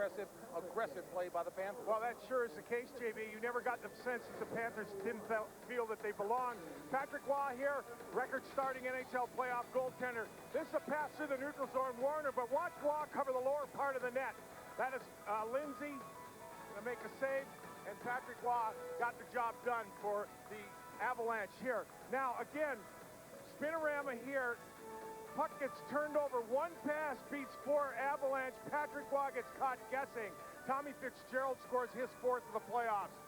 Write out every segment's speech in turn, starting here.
aggressive play by the Panthers. Well, that sure is the case, JB. You never got the sense that the Panthers didn't feel that they belonged. Patrick Waugh here, record-starting NHL playoff goaltender. This is a pass through the neutral zone, Warner, but watch Waugh cover the lower part of the net. That is Lindsay going to make a save, and Patrick Waugh got the job done for the Avalanche here. Now, again, spinorama here. Puck gets turned over. One pass beats 4 Avalanche. Patrick Waugh gets caught guessing. Tommy Fitzgerald scores his 4th of the playoffs.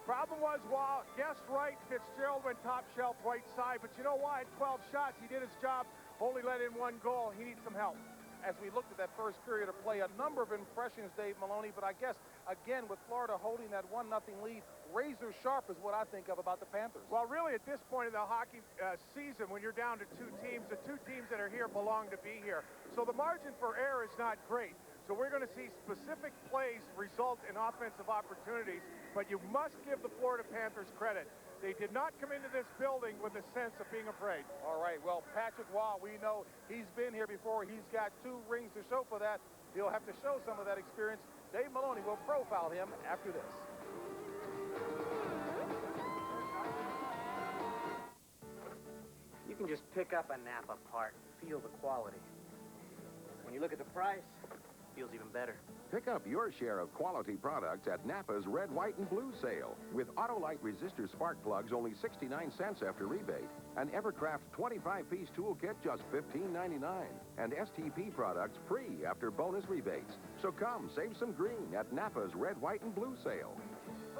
Problem was, Waugh guessed right. Fitzgerald went top shelf right side. But you know why? 12 shots. He did his job. Only let in 1 goal. He needs some help. As we looked at that first period of play, a number of impressions, Dave Maloney, but I guess, again, with Florida holding that 1-0 lead, razor sharp is what I think of about the Panthers. Well, really, at this point in the hockey season, when you're down to 2 teams, the 2 teams that are here belong to be here. So the margin for error is not great. So we're going to see specific plays result in offensive opportunities, but you must give the Florida Panthers credit. They did not come into this building with a sense of being afraid. All right, well, Patrick Waugh, we know he's been here before. He's got 2 rings to show for that. He'll have to show some of that experience. Dave Maloney will profile him after this. You can just pick up a Napa part and feel the quality. When you look at the price, it feels even better. Pick up your share of quality products at Napa's Red, White, and Blue sale. With Autolite resistor spark plugs only 69 cents after rebate. An Evercraft 25-piece toolkit just $15.99. And STP products free after bonus rebates. So come, save some green at Napa's Red, White, and Blue sale.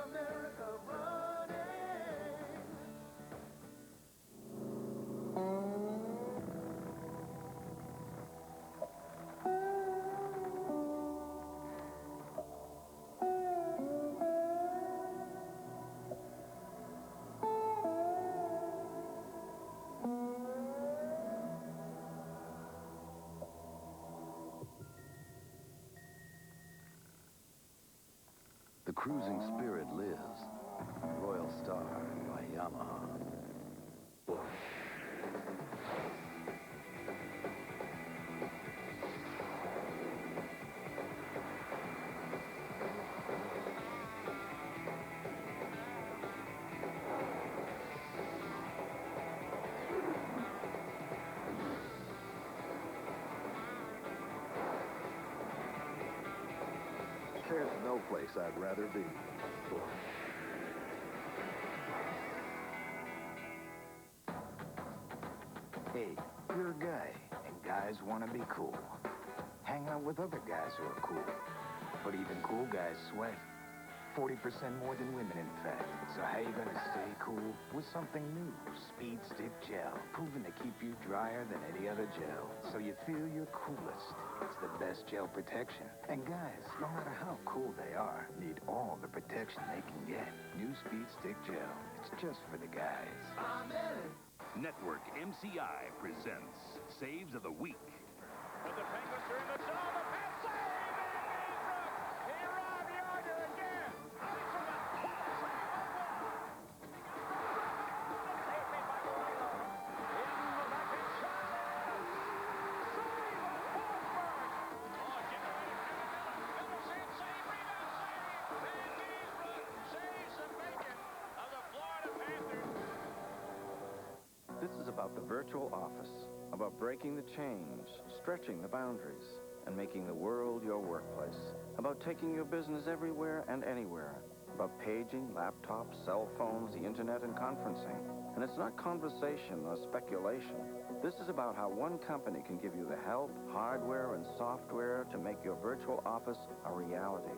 America running. The cruising spirit lives. Royal Star by Yamaha. There's no place I'd rather be. Hey, you're a guy, and guys want to be cool. Hang out with other guys who are cool. But even cool guys sweat. 40% more than women, in fact. So how you gonna stay cool? With something new. Speed Stick Gel. Proven to keep you drier than any other gel. So you feel your coolest. It's the best gel protection. And guys, no matter how cool they are, need all the protection they can get. New Speed Stick Gel. It's just for the guys. Network MCI presents Saves of the Week. But the Penguins are in the zone. The pass save! And he robbed Yarder again. This is about the virtual office, about breaking the chains, stretching the boundaries, and making the world your workplace, about taking your business everywhere and anywhere, about paging, laptops, cell phones, the internet, and conferencing. And it's not conversation or speculation. This is about how one company can give you the help, hardware, and software to make your virtual office a reality.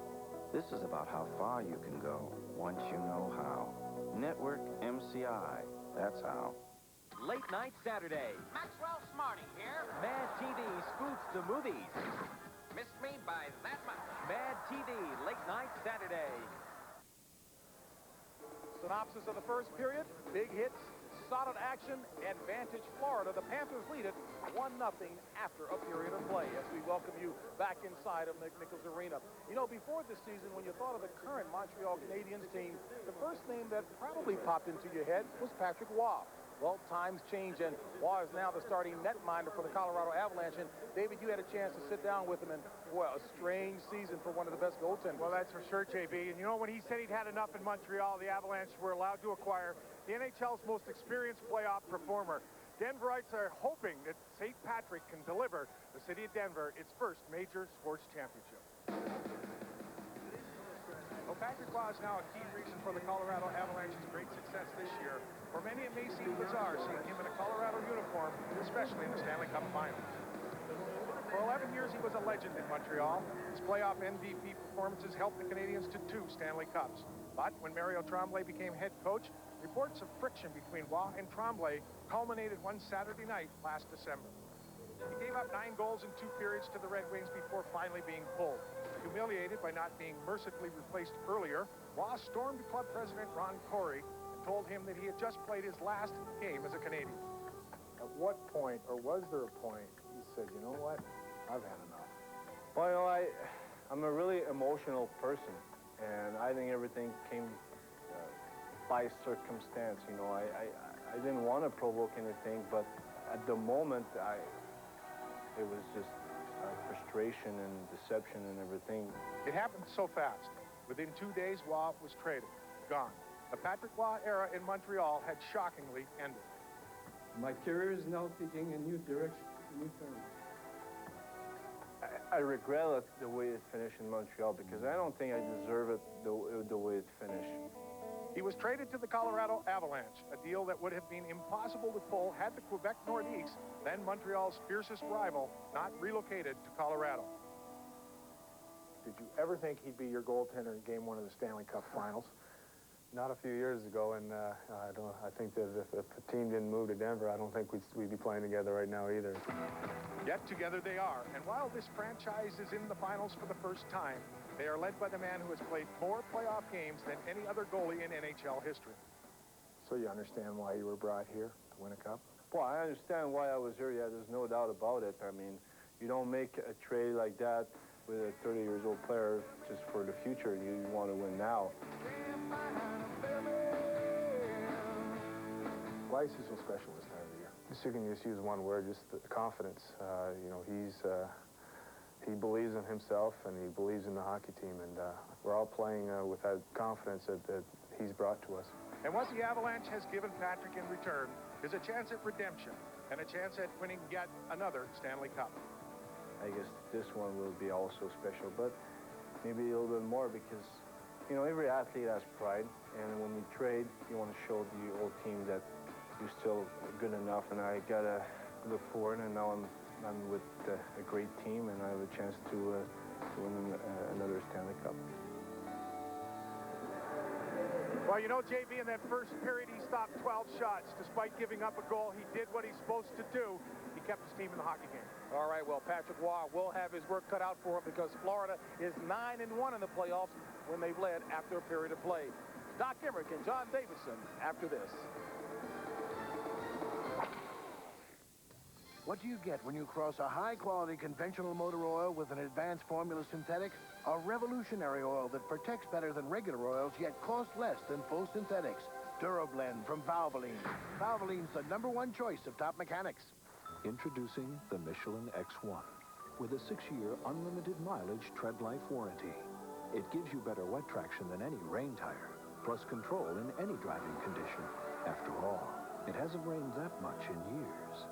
This is about how far you can go once you know how. Network MCI, that's how. Late Night Saturday. Maxwell Smarty here. Mad TV scoops the movies. Missed me by that much. Mad TV, Late Night Saturday. Synopsis of the first period, big hits, solid action, advantage Florida. The Panthers lead it 1-0 after a period of play as we welcome you back inside of McNichols Arena. You know, before this season, when you thought of the current Montreal Canadiens team, the first name that probably popped into your head was Patrick Waugh. Well, times change, and Waugh is now the starting netminder for the Colorado Avalanche. And, David, you had a chance to sit down with him, and, well, a strange season for one of the best goaltenders. Well, that's for sure, JB. And, you know, when he said he'd had enough in Montreal, the Avalanche were allowed to acquire the NHL's most experienced playoff performer. Denverites are hoping that St. Patrick can deliver the city of Denver its first major sports championship. Well, Patrick Waugh is now a key reason for the Colorado Avalanche's great success this year. For many, it may seem bizarre seeing him in a Colorado uniform, especially in the Stanley Cup Finals. For 11 years, he was a legend in Montreal. His playoff MVP performances helped the Canadiens to 2 Stanley Cups. But when Mario Tremblay became head coach, reports of friction between Waugh and Tremblay culminated one Saturday night last December. He gave up 9 goals in 2 periods to the Red Wings before finally being pulled. Humiliated by not being mercifully replaced earlier, Waugh stormed club president Ron Corey and told him that he had just played his last game as a Canadian. At what point, or was there a point, he said, you know what, I've had enough? Well, you know, I'm a really emotional person, and I think everything came by circumstance. You know, I didn't want to provoke anything, but at the moment, it was just frustration and deception and everything. It happened so fast. Within 2 days, Waugh was traded, gone. The Patrick Waugh era in Montreal had shockingly ended. My career is now taking a new direction, a new turn. I regret the way it finished in Montreal because I don't think I deserve it the way it finished. He was traded to the Colorado Avalanche, a deal that would have been impossible to pull had the Quebec Nordiques, then Montreal's fiercest rival, not relocated to Colorado. Did you ever think he'd be your goaltender in Game 1 of the Stanley Cup Finals? Not a few years ago, and I think that if the team didn't move to Denver, I don't think we'd be playing together right now either. Yet together they are, and while this franchise is in the finals for the first time, they are led by the man who has played more playoff games than any other goalie in NHL history. So you understand why you were brought here to win a cup? Well, I understand why I was here. Yeah, there's no doubt about it. I mean, you don't make a trade like that with a 30-year-old player just for the future. You want to win now. Why is he so special this time of the year? Just you can just use one word, just the confidence. You know, he believes in himself and he believes in the hockey team, and we're all playing with that confidence that he's brought to us. And what the Avalanche has given Patrick in return is a chance at redemption and a chance at winning yet another Stanley Cup. I guess this one will be also special, but maybe a little bit more because, you know, every athlete has pride, and when you trade, you want to show the old team that you're still good enough, and I got to look forward, and now I'm with a great team, and I have a chance to win another Stanley Cup. Well, you know, JB, in that first period, he stopped 12 shots. Despite giving up a goal, he did what he's supposed to do. He kept his team in the hockey game. All right, well, Patrick Waugh will have his work cut out for him because Florida is 9-1 in the playoffs when they've led after a period of play. Doc Emmerich and John Davidson after this. What do you get when you cross a high-quality conventional motor oil with an advanced formula synthetic? A revolutionary oil that protects better than regular oils, yet costs less than full synthetics. DuraBlend from Valvoline. Valvoline's the #1 choice of top mechanics. Introducing the Michelin X1 with a 6-year unlimited mileage tread life warranty. It gives you better wet traction than any rain tire, plus control in any driving condition. After all, it hasn't rained that much in years.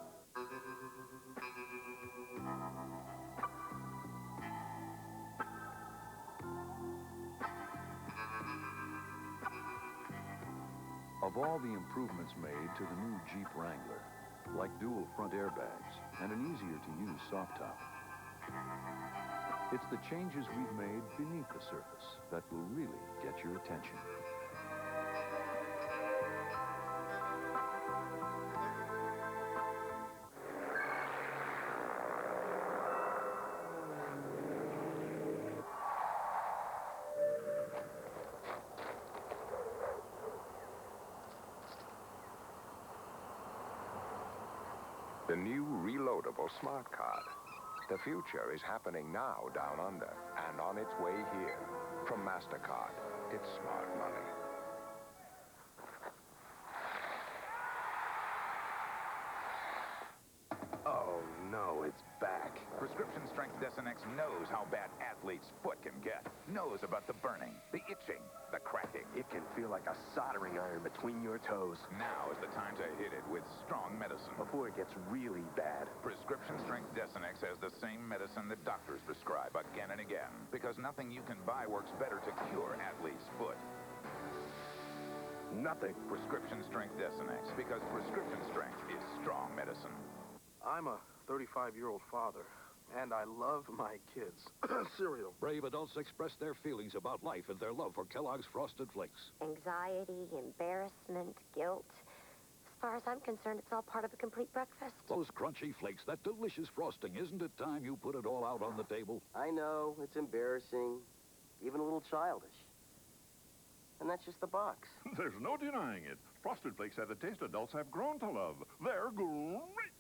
Of all the improvements made to the new Jeep Wrangler, like dual front airbags and an easier-to-use soft top, it's the changes we've made beneath the surface that will really get your attention. The new reloadable smart card. The future is happening now down under and on its way here. From MasterCard, it's smart money. knows about the burning, the itching, the cracking. It can feel like a soldering iron between your toes. Now is the time to hit it with strong medicine. Before it gets really bad. Prescription strength Desonex has the same medicine that doctors prescribe again and again. Because nothing you can buy works better to cure athlete's foot. Nothing. Prescription strength Desonex, because prescription strength is strong medicine. I'm a 35-year-old father, and I love my kids. Cereal. Brave adults express their feelings about life and their love for Kellogg's Frosted Flakes. Anxiety, embarrassment, guilt. As far as I'm concerned, it's all part of a complete breakfast. Those crunchy flakes, that delicious frosting, isn't it time you put it all out on the table? I know, it's embarrassing, even a little childish. And that's just the box. There's no denying it. Frosted Flakes have the taste adults have grown to love. They're great.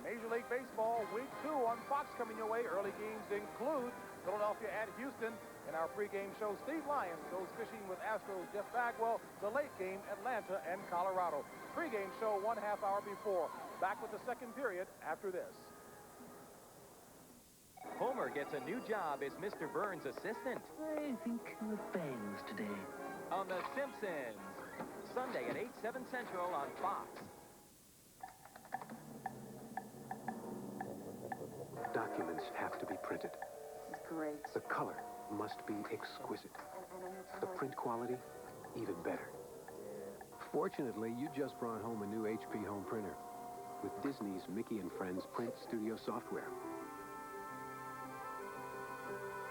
Major League Baseball Week 2 on Fox coming your way. Early games include Philadelphia at Houston. In our pregame show, Steve Lyons goes fishing with Astros Jeff Bagwell. The late game, Atlanta and Colorado. Pregame show 1/2 hour before. Back with the second period after this. Homer gets a new job as Mr. Burns' assistant. I think the bangs today. On The Simpsons. Sunday at 8/7 Central on Fox. Documents have to be printed. This is great. The color must be exquisite. The print quality, even better. Fortunately, you just brought home a new HP home printer with Disney's Mickey and Friends Print Studio software.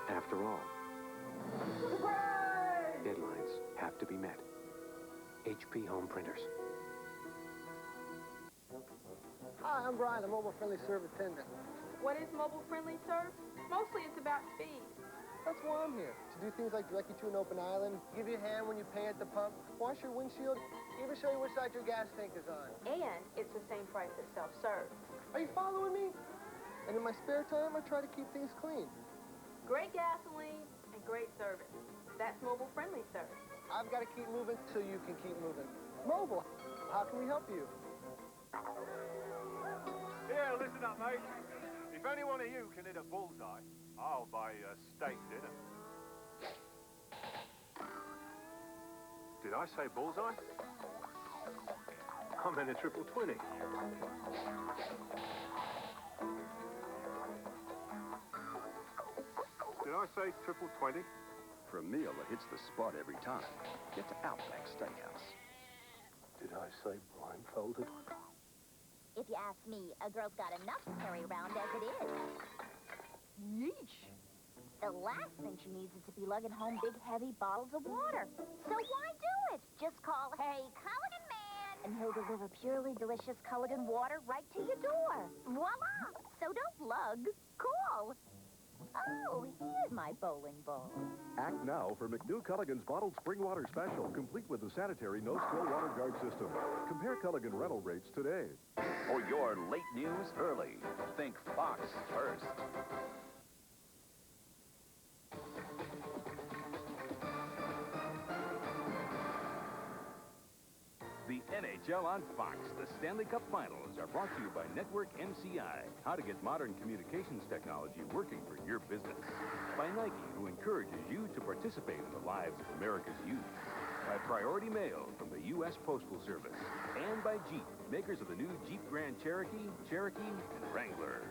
After all, deadlines have to be met. HP home printers. Hi, I'm Brian, the mobile-friendly serve attendant. What is mobile-friendly serve? Mostly it's about speed. That's why I'm here. To do things like direct you to an open island, give you a hand when you pay at the pump, wash your windshield, even show you which side your gas tank is on. And it's the same price as self-serve. Are you following me? And in my spare time, I try to keep things clean. Great gasoline and great service. That's mobile-friendly service. I've got to keep moving so you can keep moving. Mobile, how can we help you? Here, listen up, mate. If any one of you can hit a bullseye, I'll buy you a steak dinner. Did I say bullseye? I'm in a triple 20. Did I say triple 20? For a meal that hits the spot every time, get to Outback Steakhouse. Did I say blindfolded? If you ask me, a girl's got enough to carry around as it is. Yeesh. The last thing she needs is to be lugging home big, heavy bottles of water. So why do it? Just call, "Hey, Culligan Man," and he'll deliver purely delicious Culligan water right to your door. Voila! So don't lug, call. Oh, here's my bowling ball. Act now for McNew Culligan's Bottled Spring Water Special, complete with the sanitary no-spill water guard system. Compare Culligan rental rates today. For your late news early, think Fox first. The NHL on Fox, the Stanley Cup Finals, are brought to you by Network MCI. How to get modern communications technology working for your business. By Nike, who encourages you to participate in the lives of America's youth. By Priority Mail from the U.S. Postal Service. And by Jeep, makers of the new Jeep Grand Cherokee, Cherokee, and Wrangler.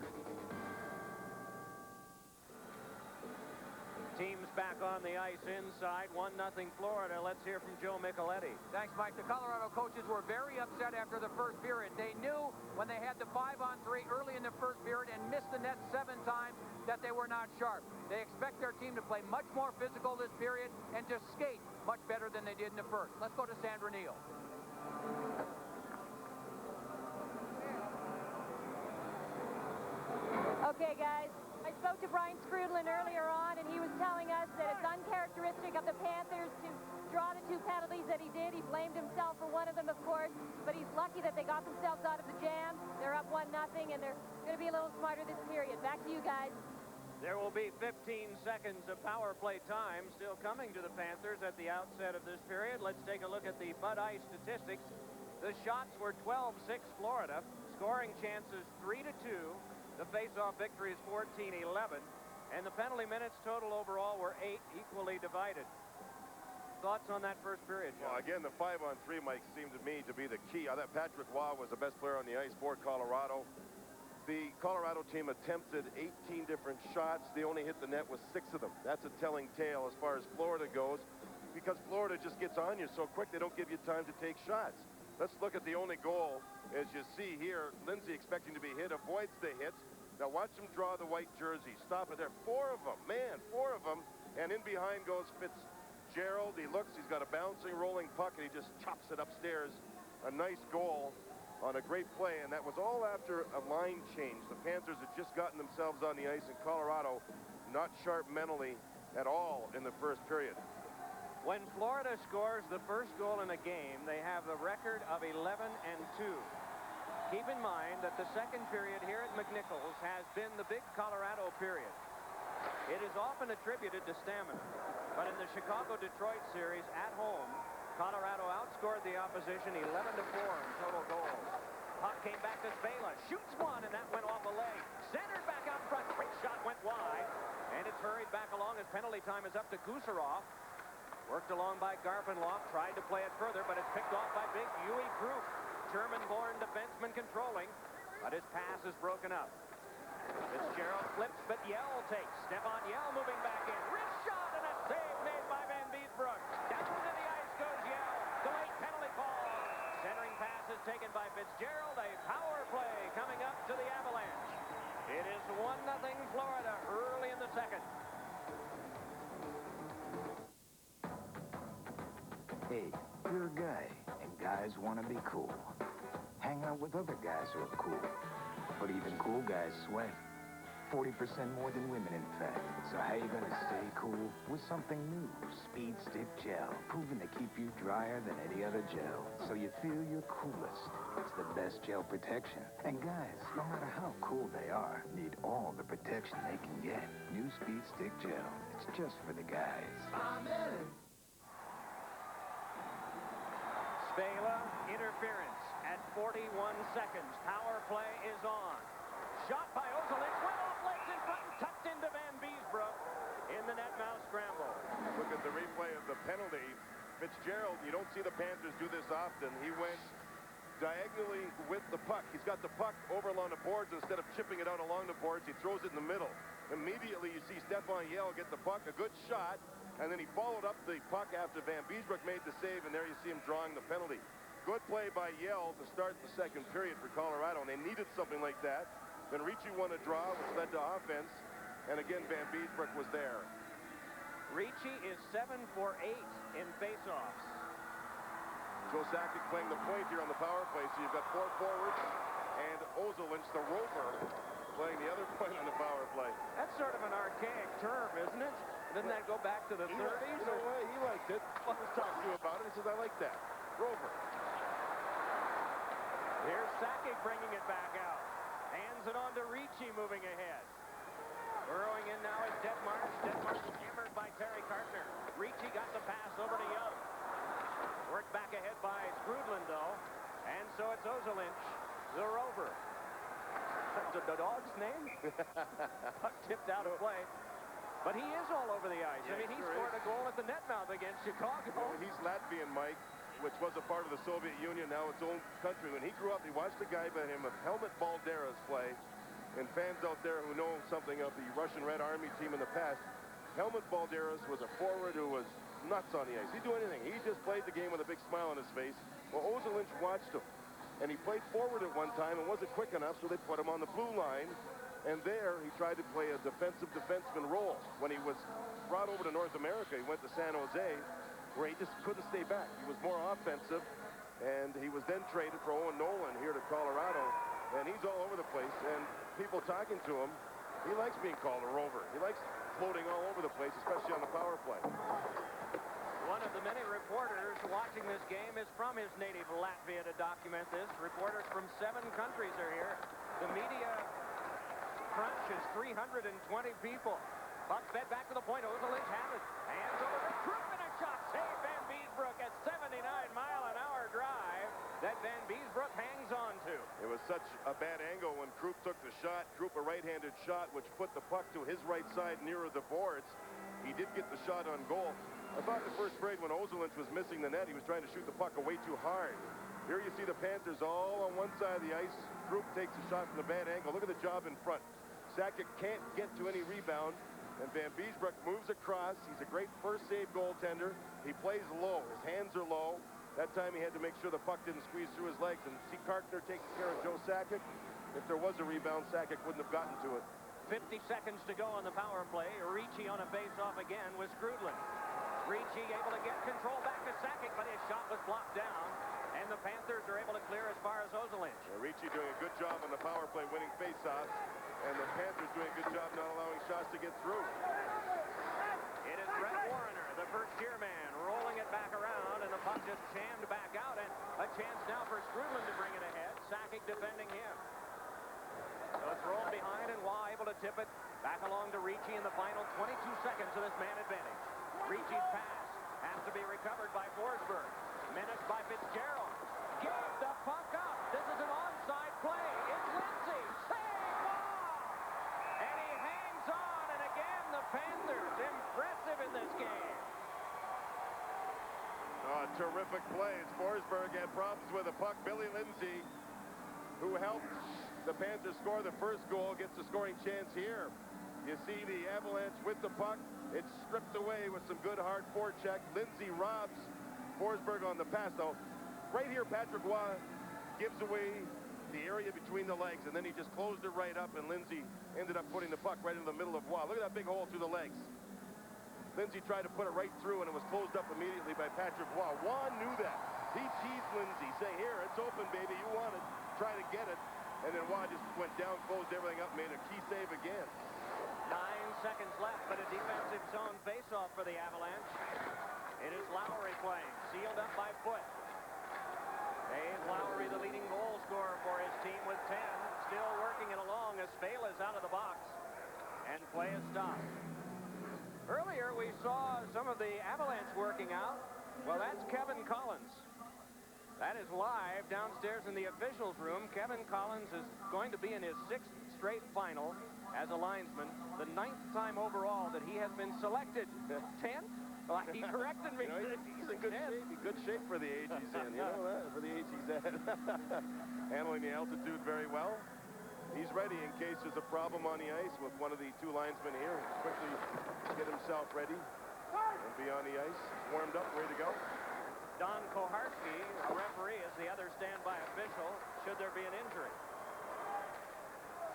Teams back on the ice inside. 1-0 Florida. Let's hear from Joe Micheletti. Thanks, Mike. The Colorado coaches were very upset after the first period. They knew when they had the 5-on-3 early in the first period and missed the net 7 times that they were not sharp. They expect their team to play much more physical this period and to skate much better than they did in the first. Let's go to Sandra Neal. Okay, guys. I spoke to Brian Skrudlin earlier on, and he was telling us that it's uncharacteristic of the Panthers to draw the 2 penalties that he did. He blamed himself for one of them, of course, but he's lucky that they got themselves out of the jam. They're up 1-0, and they're going to be a little smarter this period. Back to you guys. There will be 15 seconds of power play time still coming to the Panthers at the outset of this period. Let's take a look at the Bud Ice statistics. The shots were 12-6 Florida. Scoring chances 3-2. The face-off victory is 14-11, and the penalty minutes total overall were 8, equally divided. Thoughts on that first period, John? Well, again, the 5-on-3, Mike, seemed to me to be the key. I thought Patrick Waugh was the best player on the ice for Colorado. The Colorado team attempted 18 different shots. They only hit the net with 6 of them. That's a telling tale as far as Florida goes, because Florida just gets on you so quick they don't give you time to take shots. Let's look at the only goal. As you see here, Lindsay expecting to be hit, avoids the hits. Now watch him draw the white jersey. Stop it there. 4 of them, man, 4 of them. And in behind goes Fitzgerald. He looks, he's got a bouncing, rolling puck, and he just chops it upstairs. A nice goal on a great play, and that was all after a line change. The Panthers had just gotten themselves on the ice in Colorado, not sharp mentally at all in the first period. When Florida scores the first goal in a game, they have the record of 11-2. Keep in mind that the second period here at McNichols has been the big Colorado period. It is often attributed to stamina, but in the Chicago-Detroit series at home, Colorado outscored the opposition 11-4 in total goals. Puck came back to Spela, shoots one, and that went off a leg. Centered back out front, quick shot went wide, and it's hurried back along as penalty time is up to Gusarov. Worked along by Garpenloff, tried to play it further, but it's picked off by big Huey Krug. German-born defenseman controlling, but his pass is broken up. Fitzgerald flips, but Yell takes. Stefan Yell moving back in. Wrist shot, and a save made by Van Beesbroek. Down to the ice goes Yell. Delayed penalty call. Centering pass is taken by Fitzgerald. A power play coming up to the Avalanche. It is 1-0 Florida early in the second. Hey, you're a guy, and guys want to be cool. Hang out with other guys who are cool. But even cool guys sweat. 40% more than women, in fact. So how you gonna stay cool? With something new. Speed Stick Gel. Proven to keep you drier than any other gel. So you feel your coolest. It's the best gel protection. And guys, no matter how cool they are, need all the protection they can get. New Speed Stick Gel. It's just for the guys. Amen. Spela, interference at 41 seconds. Power play is on. Shot by Ozolin, went off legs in front and tucked into Van Beesbroek in the net mouth scramble. Look at the replay of the penalty. Fitzgerald, you don't see the Panthers do this often. He went diagonally with the puck. He's got the puck over along the boards. Instead of chipping it out along the boards, he throws it in the middle. Immediately, you see Stefan Yell get the puck, a good shot, and then he followed up the puck after Van Beesbroek made the save, and there you see him drawing the penalty. Good play by Yell to start the second period for Colorado, and they needed something like that. Then Ricci won a draw, which led to offense, and again, Van Beesbroek was there. Ricci is 7 for 8 in faceoffs. Joe Sakic playing the point here on the power play, so you've got 4 forwards, and Ozolin, the rover, playing the other point on the power play. That's sort of an archaic term, isn't it? Doesn't that go back to the 30s? You know what? He liked it. I was talking to you about it. He says, I like that. Rover. Here's Sakic bringing it back out. Hands it on to Ricci moving ahead. Burrowing in now is Detmarsh. Detmarsh hammered by Terry Cartner. Ricci got the pass over to Young. Worked back ahead by Skrudland, though. And so it's Ozolinch, the rover. The dog's name? Puck tipped out of play. But he is all over the ice. Yeah, I mean, he scored a goal at the net mouth against Chicago. Well, he's Latvian, Mike, which was a part of the Soviet Union, now its own country. When he grew up, he watched a guy by him of Helmut Balderas play. And fans out there who know something of the Russian Red Army team in the past, Helmut Balderas was a forward who was nuts on the ice. He'd do anything. He just played the game with a big smile on his face. Well, Ozolinch watched him. And he played forward at one time and wasn't quick enough, so they put him on the blue line. And there, he tried to play a defensive defenseman role. When he was brought over to North America, he went to San Jose, where he just couldn't stay back. He was more offensive, and he was then traded for Owen Nolan here to Colorado. And he's all over the place, and people talking to him, he likes being called a rover. He likes floating all over the place, especially on the power play. One of the many reporters watching this game is from his native Latvia to document this. Reporters from 7 countries are here. The media crunch is 320 people. Puck fed back to the point. Ozolinch has it. Hands over to Krug and a shot. Save Van Beesbroek at 79-mile-an-hour drive that Van Beesbroek hangs on to. It was was such a bad angle when Krupp took the shot. Krupp a right-handed shot, which put the puck to his right side nearer the boards. He did get the shot on goal. I thought the first period when Ozolinsh was missing the net, he was trying to shoot the puck away too hard. Here you see the Panthers all on one side of the ice. Krupp takes a shot from the bad angle. Look at the job in front. Sakic can't get to any rebound, and Van Beesbroek moves across. He's a great first save goaltender. He plays low. His hands are low. That time he had to make sure the puck didn't squeeze through his legs. And see Karkner taking care of Joe Sakic. If there was a rebound, Sakic wouldn't have gotten to it. 50 seconds to go on the power play. Ricci on a face-off again with Skrudland. Ricci able to get control back to Sakic, but his shot was blocked down. And the Panthers are able to clear as far as Ozolinsh. Ricci doing a good job on the power play, winning face-offs. And the Panthers doing a good job not allowing shots to get through. It is Brett Warrener, the first-year man, rolling it back around, and the puck just jammed back out, and a chance now for Skrudland to bring it ahead. Sakic defending him. So it's rolled behind, and Waugh able to tip it back along to Ricci in the final 22 seconds of this man advantage. Ricci's pass has to be recovered by Forsberg. Menaced by Fitzgerald. Gave the puck up. This is an onside play. It's Lindsay. Save Waugh! And he hangs on, and again the Panthers impressive in this game. Oh, terrific play. It's Forsberg had problems with the puck. Billy Lindsay, who helped the Panthers score the first goal, gets a scoring chance here. You see the Avalanche with the puck. It's stripped away with some good hard forecheck. Lindsay robs Forsberg on the pass, though. Right here, Patrick Waugh gives away the area between the legs, and then he just closed it right up, and Lindsay ended up putting the puck right into the middle of Waugh. Look at that big hole through the legs. Lindsay tried to put it right through, and it was closed up immediately by Patrick Waugh. Waugh knew that. He teased Lindsay, saying, here, it's open, baby. You want it. Try to get it. And then Waugh just went down, closed everything up, made a key save again. 9 seconds left, but a defensive zone face-off for the Avalanche. It is Lowry playing, sealed up by Foote. Dave Lowry, the leading goal scorer for his team with 10. Still working it along as Spale is out of the box. And play is stopped. Earlier, we saw some of the Avalanche working out. Well, that's Kevin Collins. That is live downstairs in the officials' room. Kevin Collins is going to be in his 6th straight final as a linesman. The 9th time overall that he has been selected. 10th? Well, he corrected me. You know, he's in good shape. He's good shape for the age he's in. You know that? For the age he's at. Handling the altitude very well. He's ready in case there's a problem on the ice with one of the 2 linesmen here. Quickly get himself ready and be on the ice. Warmed up, ready to go. Don Koharski, a referee, is the other standby official should there be an injury.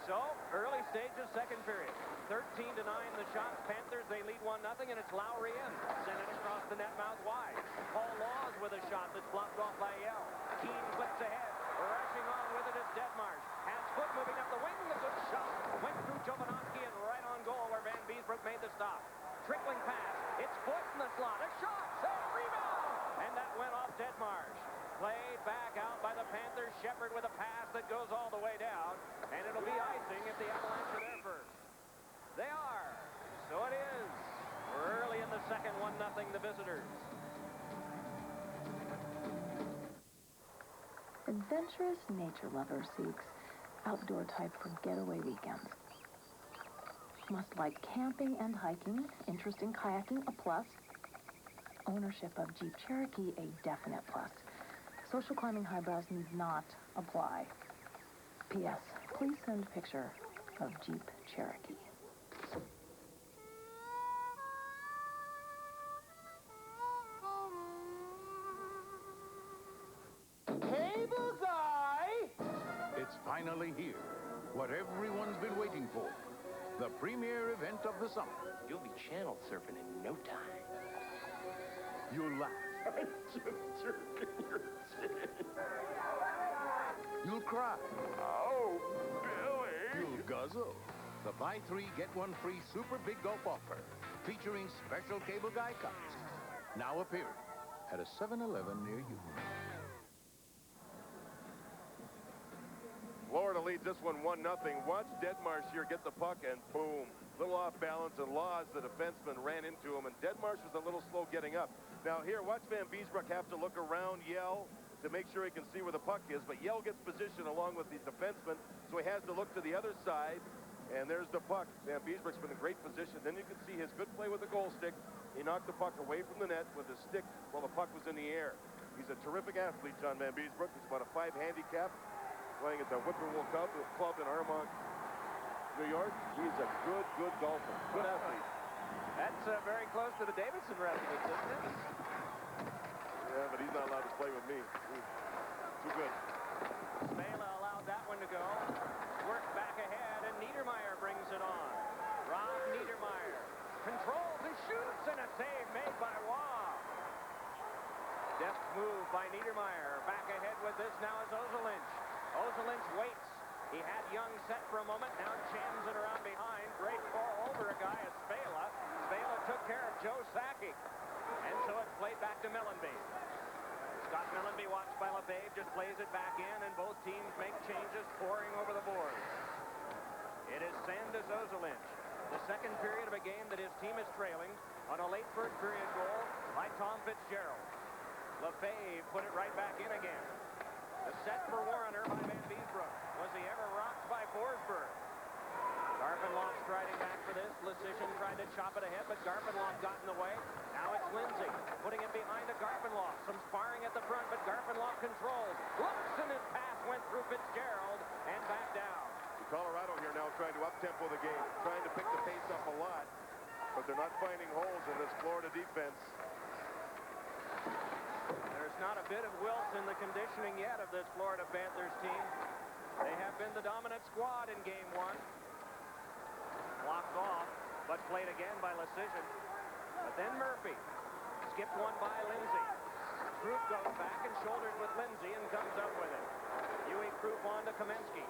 So, early stages, second period. 13-9 the shots. Panthers, they lead 1-0, and it's Lowry in. Sent it across the net mouth wide. Paul Laws with a shot that's blocked off by Yell. Keane flips ahead. Rushing on with it is Detmars. Has Foote moving up the wing. A good shot. Went through Jovanovski and right on goal where Van Beesbroek made the stop. Trickling pass. It's Foote in the slot. A shot. Save. Rebound. And that went off Detmars. Played back out by the Panthers. Shepard with a pass that goes all the way down. And it'll be icing if the Avalanche are there first. They are. So it is. We're early in the second, 1-0 the visitors. Adventurous nature lover seeks outdoor type for getaway weekends. Must like camping and hiking, interest in kayaking, a plus. Ownership of Jeep Cherokee, a definite plus. Social climbing highbrows need not apply. P.S. Please send picture of Jeep Cherokee. Hey, Bullseye! It's finally here. What everyone's been waiting for. The premier event of the summer. You'll be channel surfing in no time. You'll laugh. I'm just jerking your chin. You'll cry. Oh, Billy! You'll guzzle. The buy 3, get 1 free super big gulp offer. Featuring special cable guy cups. Now appearing at a 7-Eleven near you. Florida leads this one 1-0. Watch Detmars here get the puck, and boom. Little off balance, and Laws, the defenseman, ran into him, and Detmars was a little slow getting up. Now here, watch Van Beesbroek have to look around Yell to make sure he can see where the puck is, but Yell gets position along with the defenseman, so he has to look to the other side, and there's the puck. Van Beesbroek's been in great position. Then you can see his good play with the goal stick. He knocked the puck away from the net with his stick while the puck was in the air. He's a terrific athlete, John Van Beesbroek. He's about a 5 handicap, playing at the Whippoorwill Club in Armonk, New York. He's a good golfer, good athlete. That's very close to the Davidson residence, isn't it? Yeah, but he's not allowed to play with me. Too good. Spela allowed that one to go. Work back ahead, and Niedermeyer brings it on. Rob Niedermeyer controls and shoots, and a save made by Waugh. Deft move by Niedermeyer. Back ahead with this now is Ozolinsh. Ozolinsh waits. He had Young set for a moment. Now jams it around behind. Great ball over a guy as Spela. Spela took care of Joe Sakic. And so it's played back to Millenby. Scott Millenby, watched by LeBave, just plays it back in, and both teams make changes, pouring over the boards. It is Sandis Ozolinsh. The second period of a game that his team is trailing on a late first period goal by Tom Fitzgerald. LeBave put it right back in again. The set for Warrener by Van Beesbroek. Was he ever rocked by Forsberg? Garpenlock striding back for this. Lecision tried to chop it ahead, but Garpenlock got in the way. Now it's Lindsay putting it behind to Garpenlock. Some sparring at the front, but Garpenlock controls. Looks, and his pass went through Fitzgerald and back down. Colorado here now trying to up-tempo the game, trying to pick the pace up a lot, but they're not finding holes in this Florida defense. There's not a bit of wilt in the conditioning yet of this Florida Panthers team. They have been the dominant squad in game one. Blocked off, but played again by Lecision. But then Murphy skipped one by Lindsay. Krupp goes back and shoulders with Lindsay and comes up with it. Huey Krupp on to Kamensky.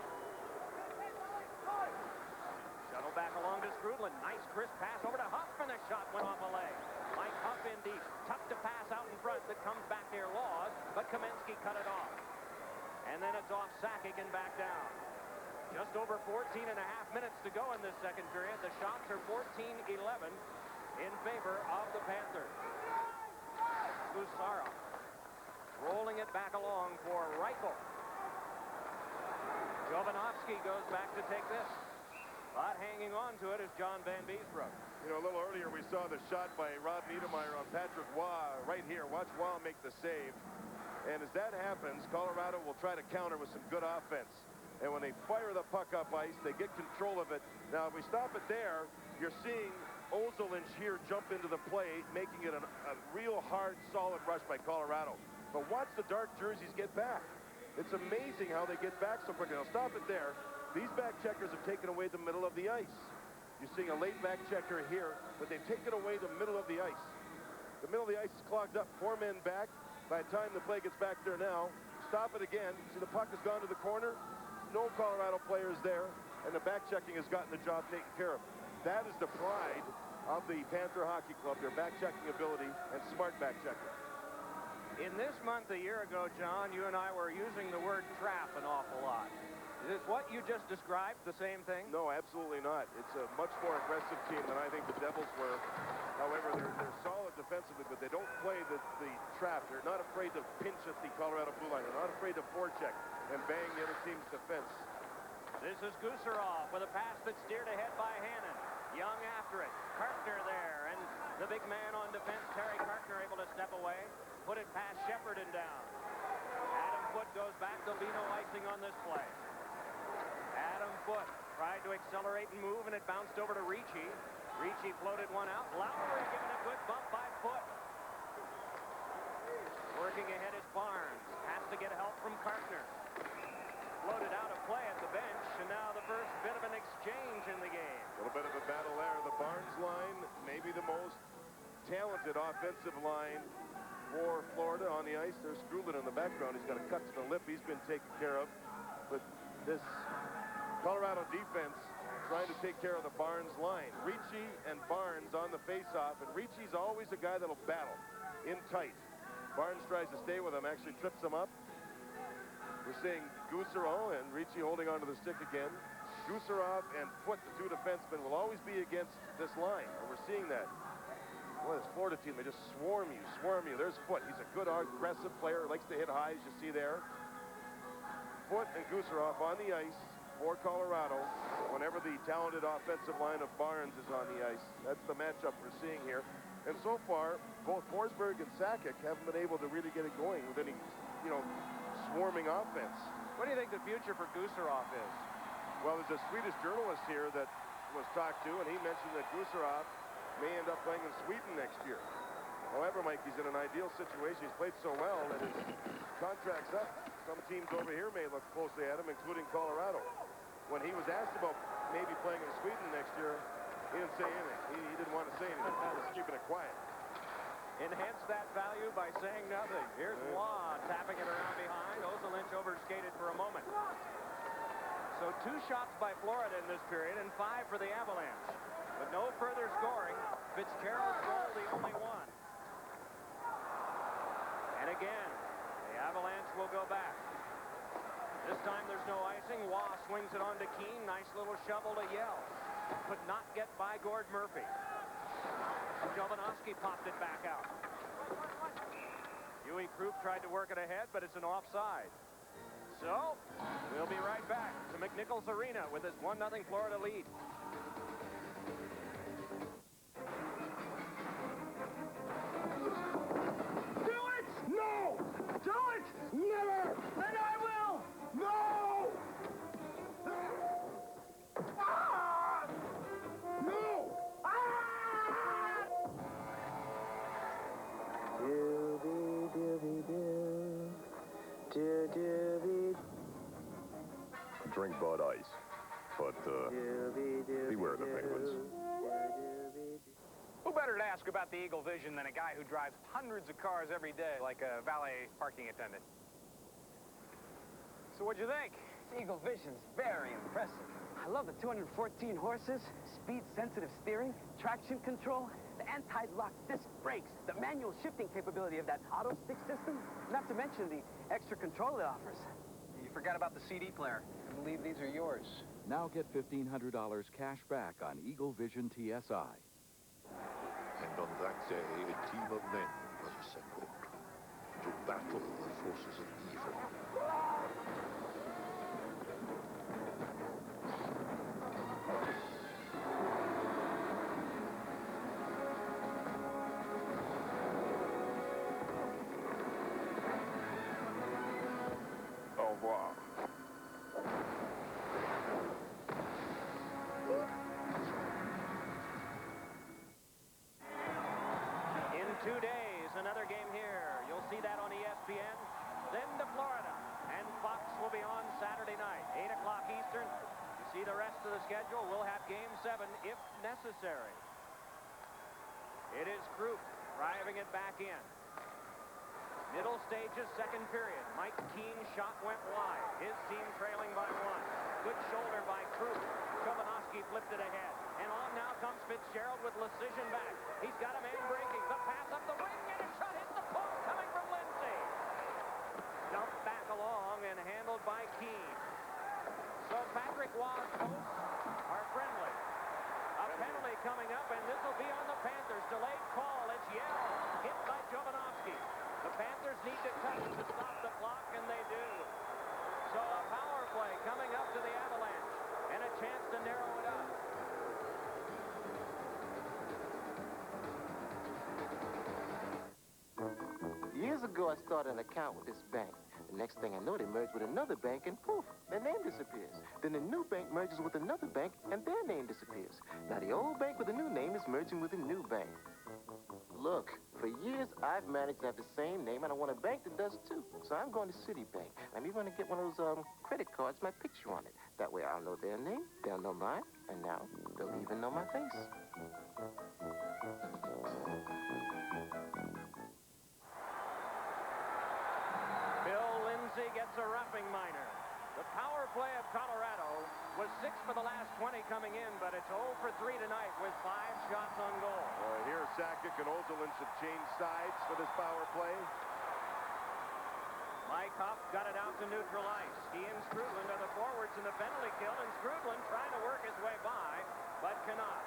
Shuttle back along to Strudlin. Nice crisp pass over to Huff, and the shot went off a leg. Mike Huff in deep. Tough to pass out in front that comes back near Laws, but Kamensky cut it off. And then it's off Sakic and back down. Just over 14 and a half minutes to go in this second period. The shots are 14-11 in favor of the Panthers. Gusarov rolling it back along for Reichel. Jovanovski goes back to take this. But hanging on to it is John Van Beesbroek. You know, a little earlier we saw the shot by Rob Niedermeyer on Patrick Waugh right here. Watch Waugh make the save. And as that happens, Colorado will try to counter with some good offense. And when they fire the puck up ice, they get control of it. Now, if we stop it there, you're seeing Ozolinsh here jump into the play, making it a real hard, solid rush by Colorado. But watch the dark jerseys get back. It's amazing how they get back so quickly. Now, stop it there. These back checkers have taken away the middle of the ice. You're seeing a late back checker here, but they've taken away the middle of the ice. The middle of the ice is clogged up, 4 men back. By the time the play gets back there now, stop it again. See, the puck has gone to the corner. No Colorado players there, and the back checking has gotten the job taken care of. That is the pride of the Panther Hockey Club, their back checking ability and smart back checking. In this month a year ago, John, you and I were using the word trap an awful lot. Is what you just described the same thing? No, absolutely not. It's a much more aggressive team than I think the Devils were. However, they're solid defensively, but they don't play the trap. They're not afraid to pinch at the Colorado blue line. They're not afraid to forecheck and bang the other team's defense. This is Gusarov with a pass that's steered ahead by Hannon. Young after it. Cartner there, and the big man on defense, Terry Cartner, able to step away. Put it past Shepard and down. Adam Foote goes back. There'll be no icing on this play. Adam Foote tried to accelerate and move, and it bounced over to Ricci. Ricci floated one out. Lowry giving a good bump by Foote. Working ahead is Barnes. Has to get help from Cartner. Floated out of play at the bench, and now the first bit of an exchange in the game. A little bit of a battle there. The Barnes line, maybe the most talented offensive line for Florida on the ice. There's Strudlin in the background. He's got a cut to the lip. He's been taken care of. But this Colorado defense trying to take care of the Barnes line. Ricci and Barnes on the face-off, and Ricci's always a guy that'll battle in tight. Barnes tries to stay with him, actually trips him up. We're seeing Gusarov and Ricci holding onto the stick again. Gusarov and Foote, the two defensemen, will always be against this line, and we're seeing that. Well, this Florida team, they just swarm you, swarm you. There's Foote. He's a good, aggressive player. Likes to hit high, as you see there. Foote and Gooseroff on the ice for Colorado whenever the talented offensive line of Barnes is on the ice. That's the matchup we're seeing here. And so far, both Forsberg and Sakic haven't been able to really get it going with any, swarming offense. What do you think the future for Gooseroff is? Well, there's a Swedish journalist here that was talked to, and he mentioned that Gooseroff may end up playing in Sweden next year. However, Mike, he's in an ideal situation. He's played so well that his contract's up. Some teams over here may look closely at him, including Colorado. When he was asked about maybe playing in Sweden next year, he didn't say anything. He didn't want to say anything. He was keeping it quiet. Enhance that value by saying nothing. Here's Waugh tapping it around behind. Ozolinsh overskated for a moment. So 2 shots by Florida in this period and 5 for the Avalanche. With no further scoring, Fitzgerald's goal the only one. And again, the Avalanche will go back. This time there's no icing. Waugh swings it on to Keane. Nice little shovel to Yell. Could not get by Gord Murphy. Jovanovski popped it back out. Huey Krupp tried to work it ahead, but it's an offside. So, we'll be right back to McNichols Arena with this 1-0 Florida lead. Do it! No! Do it! Never! Then I will! No! Ah! No! Ah! Drink Bud Ice, but beware the Penguins. Who better to ask about the Eagle Vision than a guy who drives hundreds of cars every day like a valet parking attendant? So what'd you think? Eagle Vision's very impressive. I love the 214 horses, speed-sensitive steering, traction control, the anti-lock disc brakes, the manual shifting capability of that auto stick system, not to mention the extra control it offers. You forgot about the CD player. I believe these are yours. Now get $1,500 cash back on Eagle Vision TSI. And on that day, a team of men was assembled to battle the forces of evil. Au revoir. In 2 days, another game here. You'll see that on ESPN. Then to Florida. And Fox will be on Saturday night, 8 o'clock Eastern. You see the rest of the schedule. We'll have Game 7 if necessary. It is Krupp driving it back in. Middle stages, second period. Mike Keane's shot went wide. His team trailing by 1. Good shoulder by Krupp. Jovanovski flipped it ahead. And on now comes Fitzgerald with Lecision back. He's got a man breaking. The pass up the wing, and a shot hits the post coming from Lindsay. Dumped back along and handled by Keane. So Patrick Waugh's posts are friendly. A penalty coming up, and this will be on the Panthers. Delayed call. It's Yell. Hit by Jovanovski. The Panthers need to touch to stop the clock, and they do. So a power play coming up to the Avalanche, and a chance to narrow it up. Years ago, I started an account with this bank. The next thing I know, they merge with another bank, and poof, their name disappears. Then the new bank merges with another bank, and their name disappears. Now the old bank with a new name is merging with a new bank. Look, for years, I've managed to have the same name, and I want a bank that does too. So I'm going to Citibank. I'm even going to get one of those credit cards, my picture on it. That way I'll know their name, they'll know mine, and now they'll even know my face. Bill Lindsay gets a roughing minor. The power play of Colorado was 6 for the last 20 coming in, but it's 0 for 3 tonight with 5 shots on goal. Here, Sakic and Ozolinsh have changed sides for this power play. Mike Huff got it out to neutral ice. He and Skrudland are the forwards in the penalty kill, and Skrudland trying to work his way by, but cannot.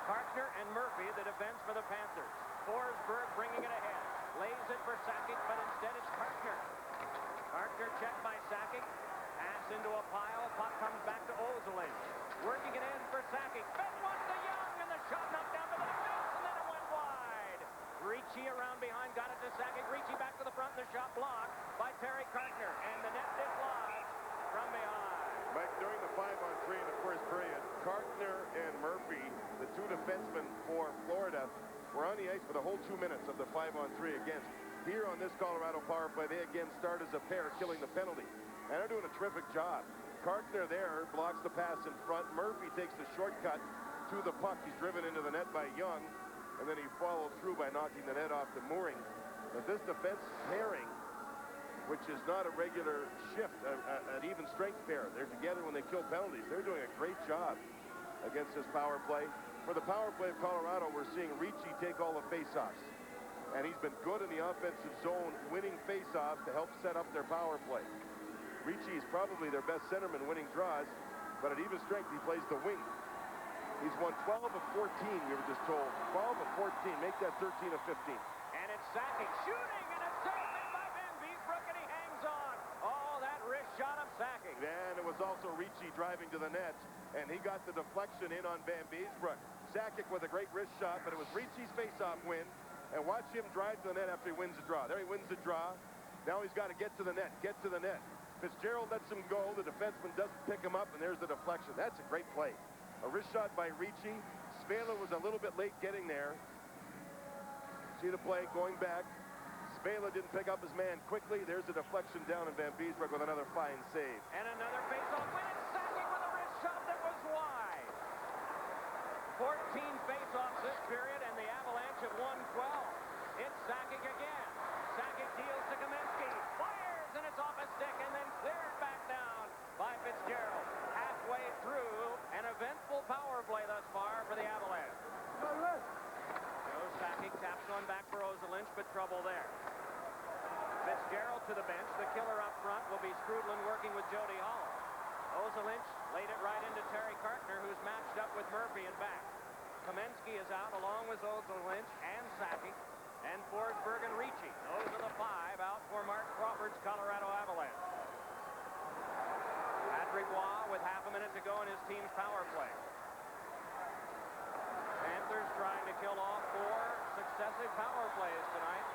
Clark Karchner and Murphy, the defense for the Panthers. Forsberg bringing it ahead. Lays it for Sakic, but instead it's Karchner. Karchner checked by Sakic. Pass into a pile. Puck comes back to Ozolinsh. Working it in for Sakic. Fed one to Young, and the shot knocked down to the defense, and then it went wide. Ricci around behind, got it to Sakic. Ricci back to the front, and the shot blocked by Terry Karchner, and the net dislodged from behind. Mike, during the 5-on-3 in the first period, Karchner and Murphy, the two defensemen for Florida, were on the ice for the whole 2 minutes of the 5-on-3 against. Here on this Colorado power play, they again start as a pair, killing the penalty. And they're doing a terrific job. Karchner there blocks the pass in front. Murphy takes the shortcut to the puck. He's driven into the net by Young, and then he followed through by knocking the net off the mooring. But this defense pairing, which is not a regular shift, an even strength pair. They're together when they kill penalties. They're doing a great job against this power play. For the power play of Colorado, we're seeing Ricci take all the face-offs. And he's been good in the offensive zone, winning face-offs to help set up their power play. Ricci is probably their best centerman winning draws, but at even strength, he plays the wing. He's won 12 of 14, we were just told. 12 of 14, make that 13 of 15. And it's Sakic shooting, and it's saved in by Van Beesbrook, and he hangs on. Oh, that wrist shot of Sakic. And it was also Ricci driving to the net, and he got the deflection in on Van Beesbrook. Sakic with a great wrist shot, but it was Ricci's face-off win. And watch him drive to the net after he wins the draw. There he wins the draw. Now he's got to get to the net, get to the net. Fitzgerald lets him go. The defenseman doesn't pick him up, and there's the deflection. That's a great play. A wrist shot by Ricci. Spela was a little bit late getting there. See the play going back. Spela didn't pick up his man quickly. There's a deflection down, and Van Beesbrook with another fine save. And another face-off win. It's Sakic with a wrist shot that was wide. 14 face-offs this period, and the Avalanche have won 12. It's Sakic again. Sakic deals to Kamensky. Fires, and it's off a stick, and then cleared back down by Fitzgerald. Halfway through an eventful power play thus far for the Avalanche. Joe Sakic taps one back for Ozolinsh, but trouble there. Fitzgerald to the bench. The killer up front will be Strudlin working with Jody Hall. Ozolinsh laid it right into Terry Karchner, who's matched up with Murphy and back. Kamensky is out along with Ozolinsh and Sakic, and Forsberg and Ricci. Those are the 5 out for Mark Crawford's Colorado Avalanche. Patrick Waugh with half a minute to go in his team's power play. Panthers trying to kill off 4 successive power plays tonight.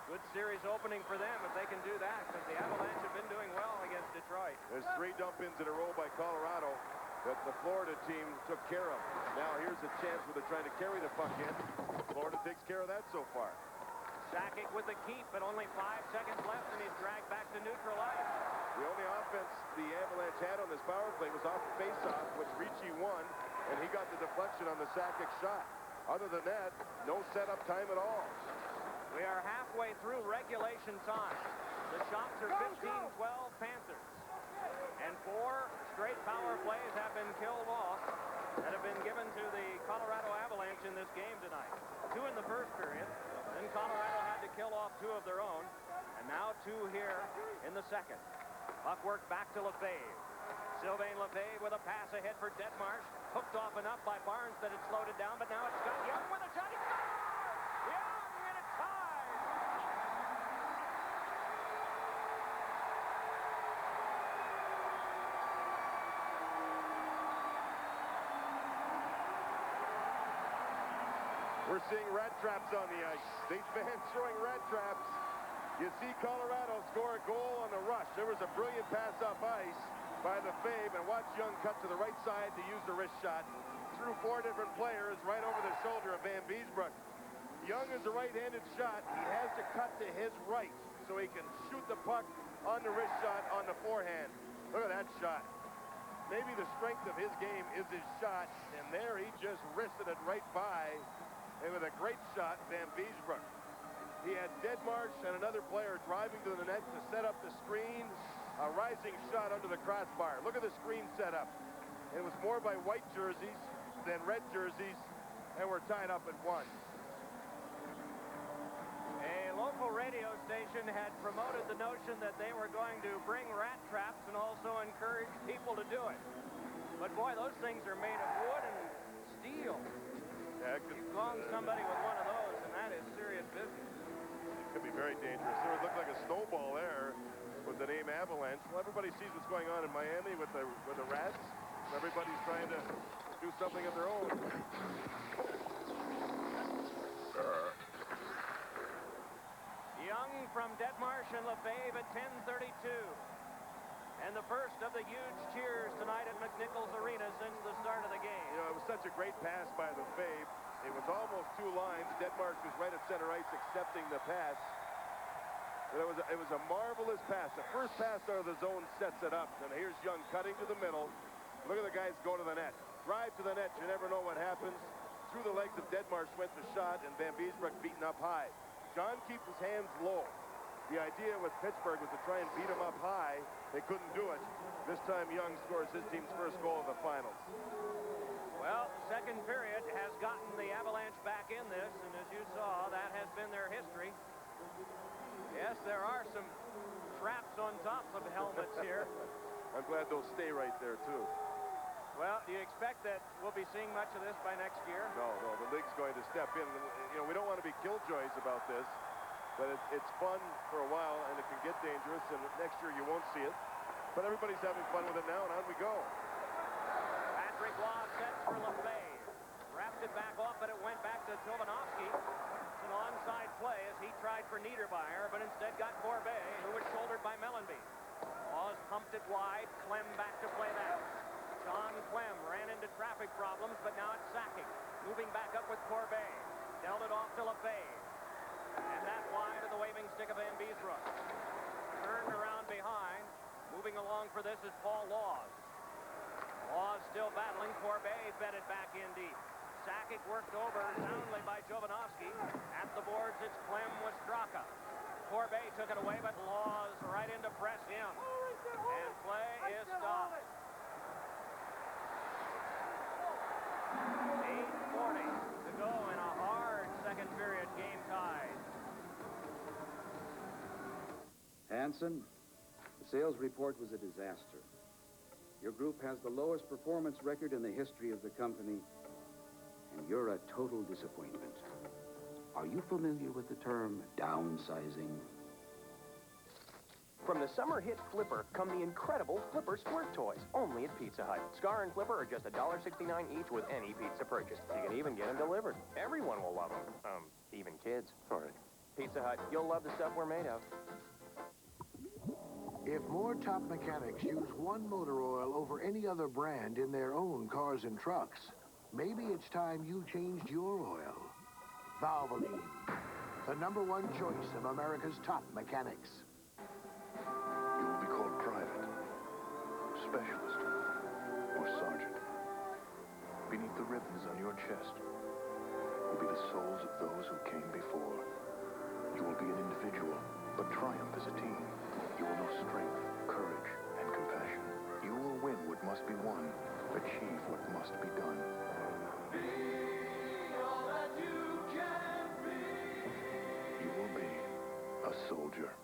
Good series opening for them if they can do that, because the Avalanche have been doing well against Detroit. There's 3 dump-ins in a row by Colorado that the Florida team took care of. Now here's a chance where they're trying to carry the puck in. Florida takes care of that so far. Sakic with the keep, but only 5 seconds left, and he's dragged back to neutral ice. The only offense the Avalanche had on this power play was off the face-off, which Ricci won, and he got the deflection on the Sakic shot. Other than that, no setup time at all. We are halfway through regulation time. The shots are 15-12 Panthers. And 4 straight power plays have been killed off that have been given to the Colorado Avalanche in this game tonight. 2 in the first period. Then Colorado had to kill off 2 of their own. And now 2 here in the second. Puck work back to Lefebvre. Sylvain Lefebvre with a pass ahead for Detmarsh. Hooked off and up by Barnes that had slowed it down. But now it's got Young with a shot. He scores! Young, and it's tied! We're seeing rat traps on the ice. These fans showing rat traps. You see Colorado score a goal on the rush. There was a brilliant pass off ice by Lefebvre, and watch Young cut to the right side to use the wrist shot. Through 4 different players right over the shoulder of Van Beesbrook. Young is a right-handed shot. He has to cut to his right so he can shoot the puck on the wrist shot on the forehand. Look at that shot. Maybe the strength of his game is his shot, and there he just wristed it right by. And with a great shot, Van Beesbrook. He had Detmarsh and another player driving to the net to set up the screen. A rising shot under the crossbar. Look at the screen setup. It was more by white jerseys than red jerseys, and we're tied up at 1. A local radio station had promoted the notion that they were going to bring rat traps and also encourage people to do it. But boy, those things are made of wood and steel. You clone somebody with one of those, and that is serious business. It could be very dangerous. There would look like a snowball there with the name Avalanche. Well, everybody sees what's going on in Miami with the Rats. Everybody's trying to do something of their own. Young from Detmarsh and Lefebvre at 10:32. And the first of the huge cheers tonight at McNichols Arena since the start of the game. You know, it was such a great pass by Lefebvre. It was almost 2 lines. Detmarsh was right at center ice accepting the pass. But it was a marvelous pass. The first pass out of the zone sets it up. And here's Young cutting to the middle. Look at the guys go to the net. Drive to the net. You never know what happens. Through the legs of Detmarsh went the shot, and Van Beesbroek beaten up high. John keeps his hands low. The idea with Pittsburgh was to try and beat him up high. They couldn't do it. This time Young scores his team's first goal of the finals. Well, second period has gotten the Avalanche back in this, and as you saw, that has been their history. Yes, there are some traps on top of helmets here. I'm glad they'll stay right there, too. Well, do you expect that we'll be seeing much of this by next year? No, the league's going to step in. You know, we don't want to be killjoys about this, but it's fun for a while, and it can get dangerous, and next year you won't see it. But everybody's having fun with it now, and on we go. Patrick Waugh sets for Lefebvre. Wrapped it back off, but it went back to Jovanovski. It's an onside play as he tried for Niedermeyer, but instead got Corbet, who was shouldered by Mellenby. Waugh's pumped it wide. Clem back to play that. John Clem ran into traffic problems, but now it's Sakic. Moving back up with Corbet. Dealt it off to Lefebvre. And that wide of the waving stick of Van Beesbroek. Turned around behind. Moving along for this is Paul Laws. Laws still battling. Corbet fed it back in deep. Sakic worked over soundly by Jovanovski. At the boards, it's Clem with Straka. Corbet took it away, but Laws right into press him. And play is stopped. 8:40 to go in a hard second period, game tied. Hanson, the sales report was a disaster. Your group has the lowest performance record in the history of the company, and you're a total disappointment. Are you familiar with the term downsizing? From the summer hit Flipper come the incredible Flipper Squirt Toys, only at Pizza Hut. Scar and Flipper are just $1.69 each with any pizza purchase. You can even get them delivered. Everyone will love them. Even kids. Sorry. Pizza Hut, you'll love the stuff we're made of. If more top mechanics use one motor oil over any other brand in their own cars and trucks, maybe it's time you changed your oil. Valvoline, the #1 choice of America's top mechanics. You will be called private, specialist, or sergeant. Beneath the ribbons on your chest will be the souls of those who came before. You will be an individual, but triumph as a team. You will know strength, courage, and compassion. You will win what must be won, achieve what must be done. Be all that you can be. You will be a soldier.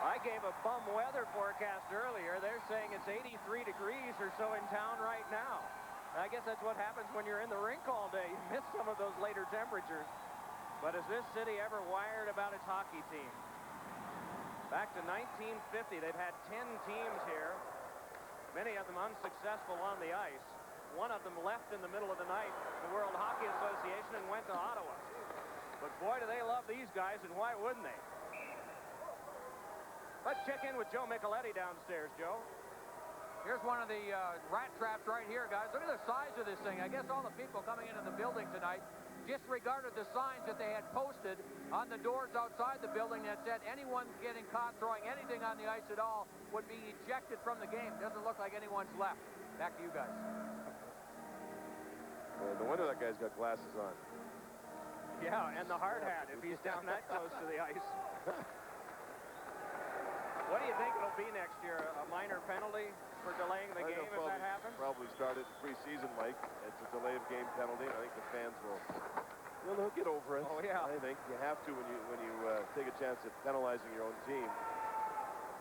I gave a bum weather forecast earlier. They're saying it's 83 degrees or so in town right now. I guess that's what happens when you're in the rink all day. You miss some of those later temperatures. But is this city ever wired about its hockey team? Back to 1950, they've had 10 teams here, many of them unsuccessful on the ice. One of them left in the middle of the night, the World Hockey Association, and went to Ottawa. But boy, do they love these guys, and why wouldn't they? Let's check in with Joe Micheletti downstairs, Joe. Here's one of the rat traps right here, guys. Look at the size of this thing. I guess all the people coming into the building tonight disregarded the signs that they had posted on the doors outside the building that said anyone getting caught throwing anything on the ice at all would be ejected from the game. Doesn't look like anyone's left. Back to you guys. No wonder that guy's got glasses on. Yeah, and the hard hat if he's down that close to the ice. What do you think it'll be next year? A minor penalty for delaying the game if that happens? Probably started preseason, Mike. It's a delay of game penalty. I think the fans they'll get over it. Oh yeah. I think you have to when you take a chance at penalizing your own team.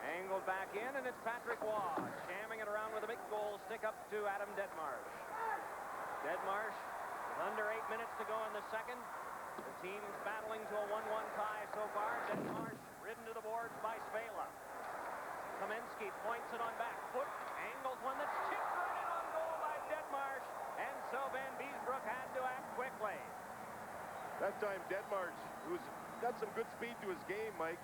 Angled back in, and it's Patrick Waugh jamming it around with a big goal stick up to Adam Detmarsh. Detmarsh, with under 8 minutes to go in the second. The team's battling to a 1-1 tie so far. Detmarsh ridden to the boards by Spela. Kamensky points it on back foot, angles one that's chipped right in on goal by Detmarsh, and so Van Beesbroek had to act quickly. That time, Detmarsh, who's got some good speed to his game, Mike,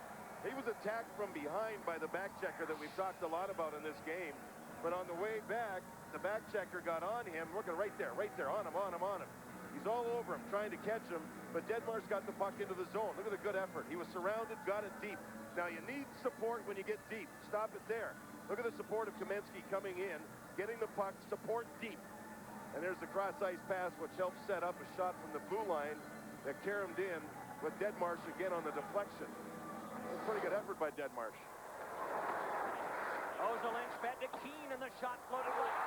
he was attacked from behind by the back checker that we've talked a lot about in this game. But on the way back, the back checker got on him, looking right there, on him. He's all over him, trying to catch him, but Detmarsh got the puck into the zone. Look at the good effort. He was surrounded, got it deep. Now, you need support when you get deep. Stop it there. Look at the support of Kamensky coming in, getting the puck, support deep. And there's the cross-ice pass, which helps set up a shot from the blue line that caromed in with Detmarsh again on the deflection. A pretty good effort by Detmarsh. Ozolinsh fed to Keane, and the shot floated right.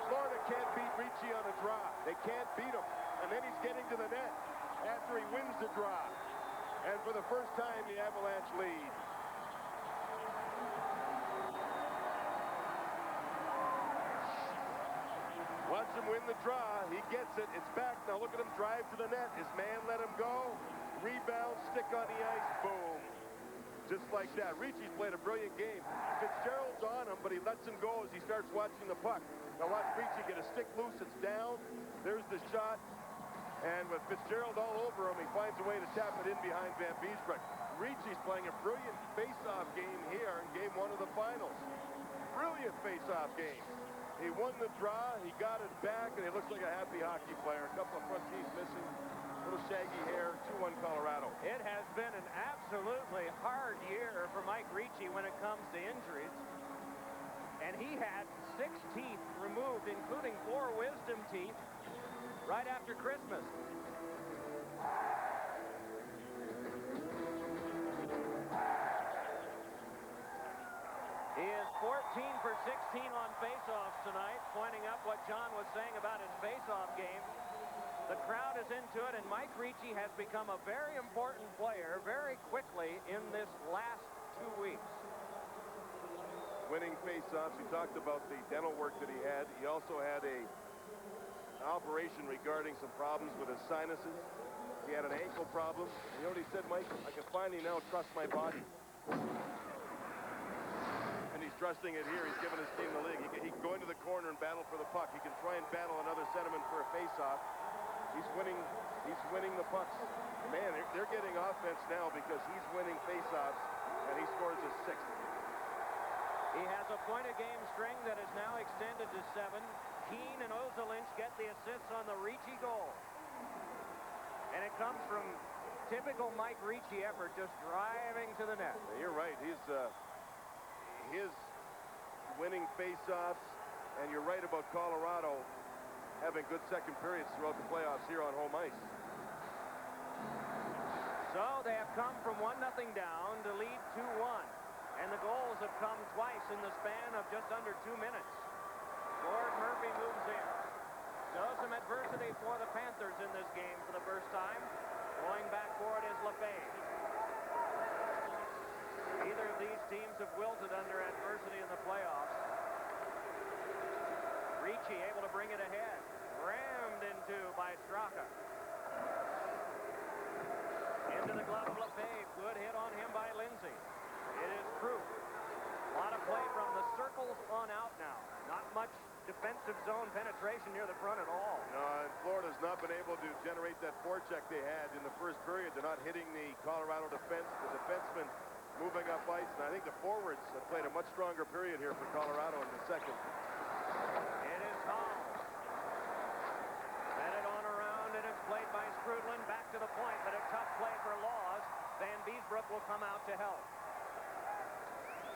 Florida can't beat Ricci on a draw. They can't beat him. And then he's getting to the net after he wins the draw. And for the first time, the Avalanche lead. Watch him win the draw. He gets it. It's back. Now look at him drive to the net. His man let him go. Rebound, stick on the ice. Boom. Just like that. Ricci's played a brilliant game. Fitzgerald's on him, but he lets him go as he starts watching the puck. Now watch Ricci get a stick loose. It's down. There's the shot. And with Fitzgerald all over him, he finds a way to tap it in behind Van Beesbroek. Ricci's playing a brilliant face-off game here in game 1 of the finals. Brilliant face-off game. He won the draw, he got it back, and he looks like a happy hockey player. A couple of front teeth missing, little shaggy hair, 2-1 Colorado. It has been an absolutely hard year for Mike Ricci when it comes to injuries. And he had 6 teeth removed, including 4 wisdom teeth, right after Christmas. He is 14 for 16 on faceoffs tonight, pointing up what John was saying about his faceoff game. The crowd is into it, and Mike Ricci has become a very important player very quickly in this last 2 weeks. Winning faceoffs. He talked about the dental work that he had. He also had an operation regarding some problems with his sinuses. He had an ankle problem. You know what he said, Mike? I can finally now trust my body. Trusting it here. He's given his team the league. He can go into the corner and battle for the puck. He can try and battle another centerman for a face-off. He's winning the pucks. Man, they're getting offense now because he's winning face-offs, and he scores his 6th. He has a point-a-game string that is now extended to 7. Keane and Ozolinsh get the assists on the Ricci goal. And it comes from typical Mike Ricci effort, just driving to the net. You're right. His winning face-offs, and you're right about Colorado having good second periods throughout the playoffs here on home ice. So they have come from 1-0 down to lead 2-1, and the goals have come twice in the span of just under 2 minutes. Gord Murphy moves in. So some adversity for the Panthers in this game for the first time. Going back for it is LeFave. Neither of these teams have wilted under adversity in the playoffs. Ricci able to bring it ahead. Rammed into by Straka. Into the glove of LeFave. Good hit on him by Lindsay. It is Proof. A lot of play from the circles on out now. Not much defensive zone penetration near the front at all. No, and Florida's not been able to generate that forecheck they had in the first period. They're not hitting the Colorado defense. The defensemen moving up ice, and I think the forwards have played a much stronger period here for Colorado in the second. It is Hall. Fed it on around, and it's played by Strudlin. Back to the point, but a tough play for Laws. Van Beesbroek will come out to help.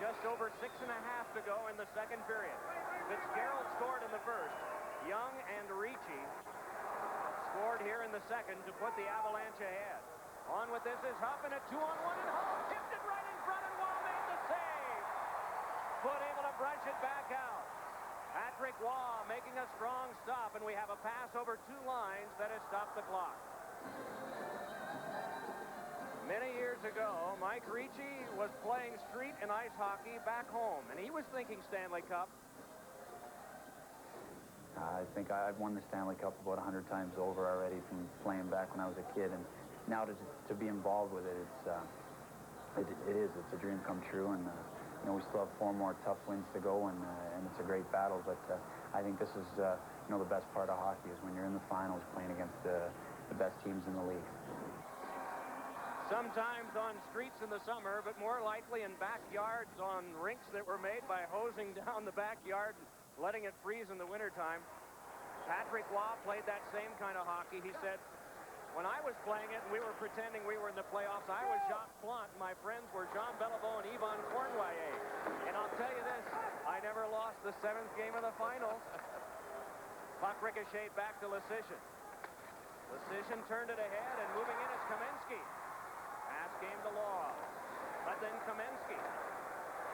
Just over 6.5 to go in the second period. Fitzgerald scored in the first. Young and Ricci scored here in the second to put the Avalanche ahead. On with this is Huff, and a 2-on-1, and Huff tipped it right in front, and Waugh made the save. Foot able to brush it back out. Patrick Waugh making a strong stop, and we have a pass over 2 lines that has stopped the clock. Many years ago, Mike Ricci was playing street and ice hockey back home, and he was thinking Stanley Cup. I think I've won the Stanley Cup about 100 times over already from playing back when I was a kid, and now to be involved with it, it's a dream come true, and you know, we still have 4 more tough wins to go, and it's a great battle, but I think this is you know, the best part of hockey is when you're in the finals playing against the best teams in the league. Sometimes on streets in the summer, but more likely in backyards on rinks that were made by hosing down the backyard and letting it freeze in the wintertime. Patrick Waugh played that same kind of hockey. He said, when I was playing it and we were pretending we were in the playoffs, I was Jacques Plante. My friends were Jean Beliveau and Yvon Cournoyer. And I'll tell you this, I never lost the 7th game of the finals. Puck ricocheted back to Lecision. Lecision turned it ahead, and moving in is Kamensky. Pass game to Law. But then Kamensky.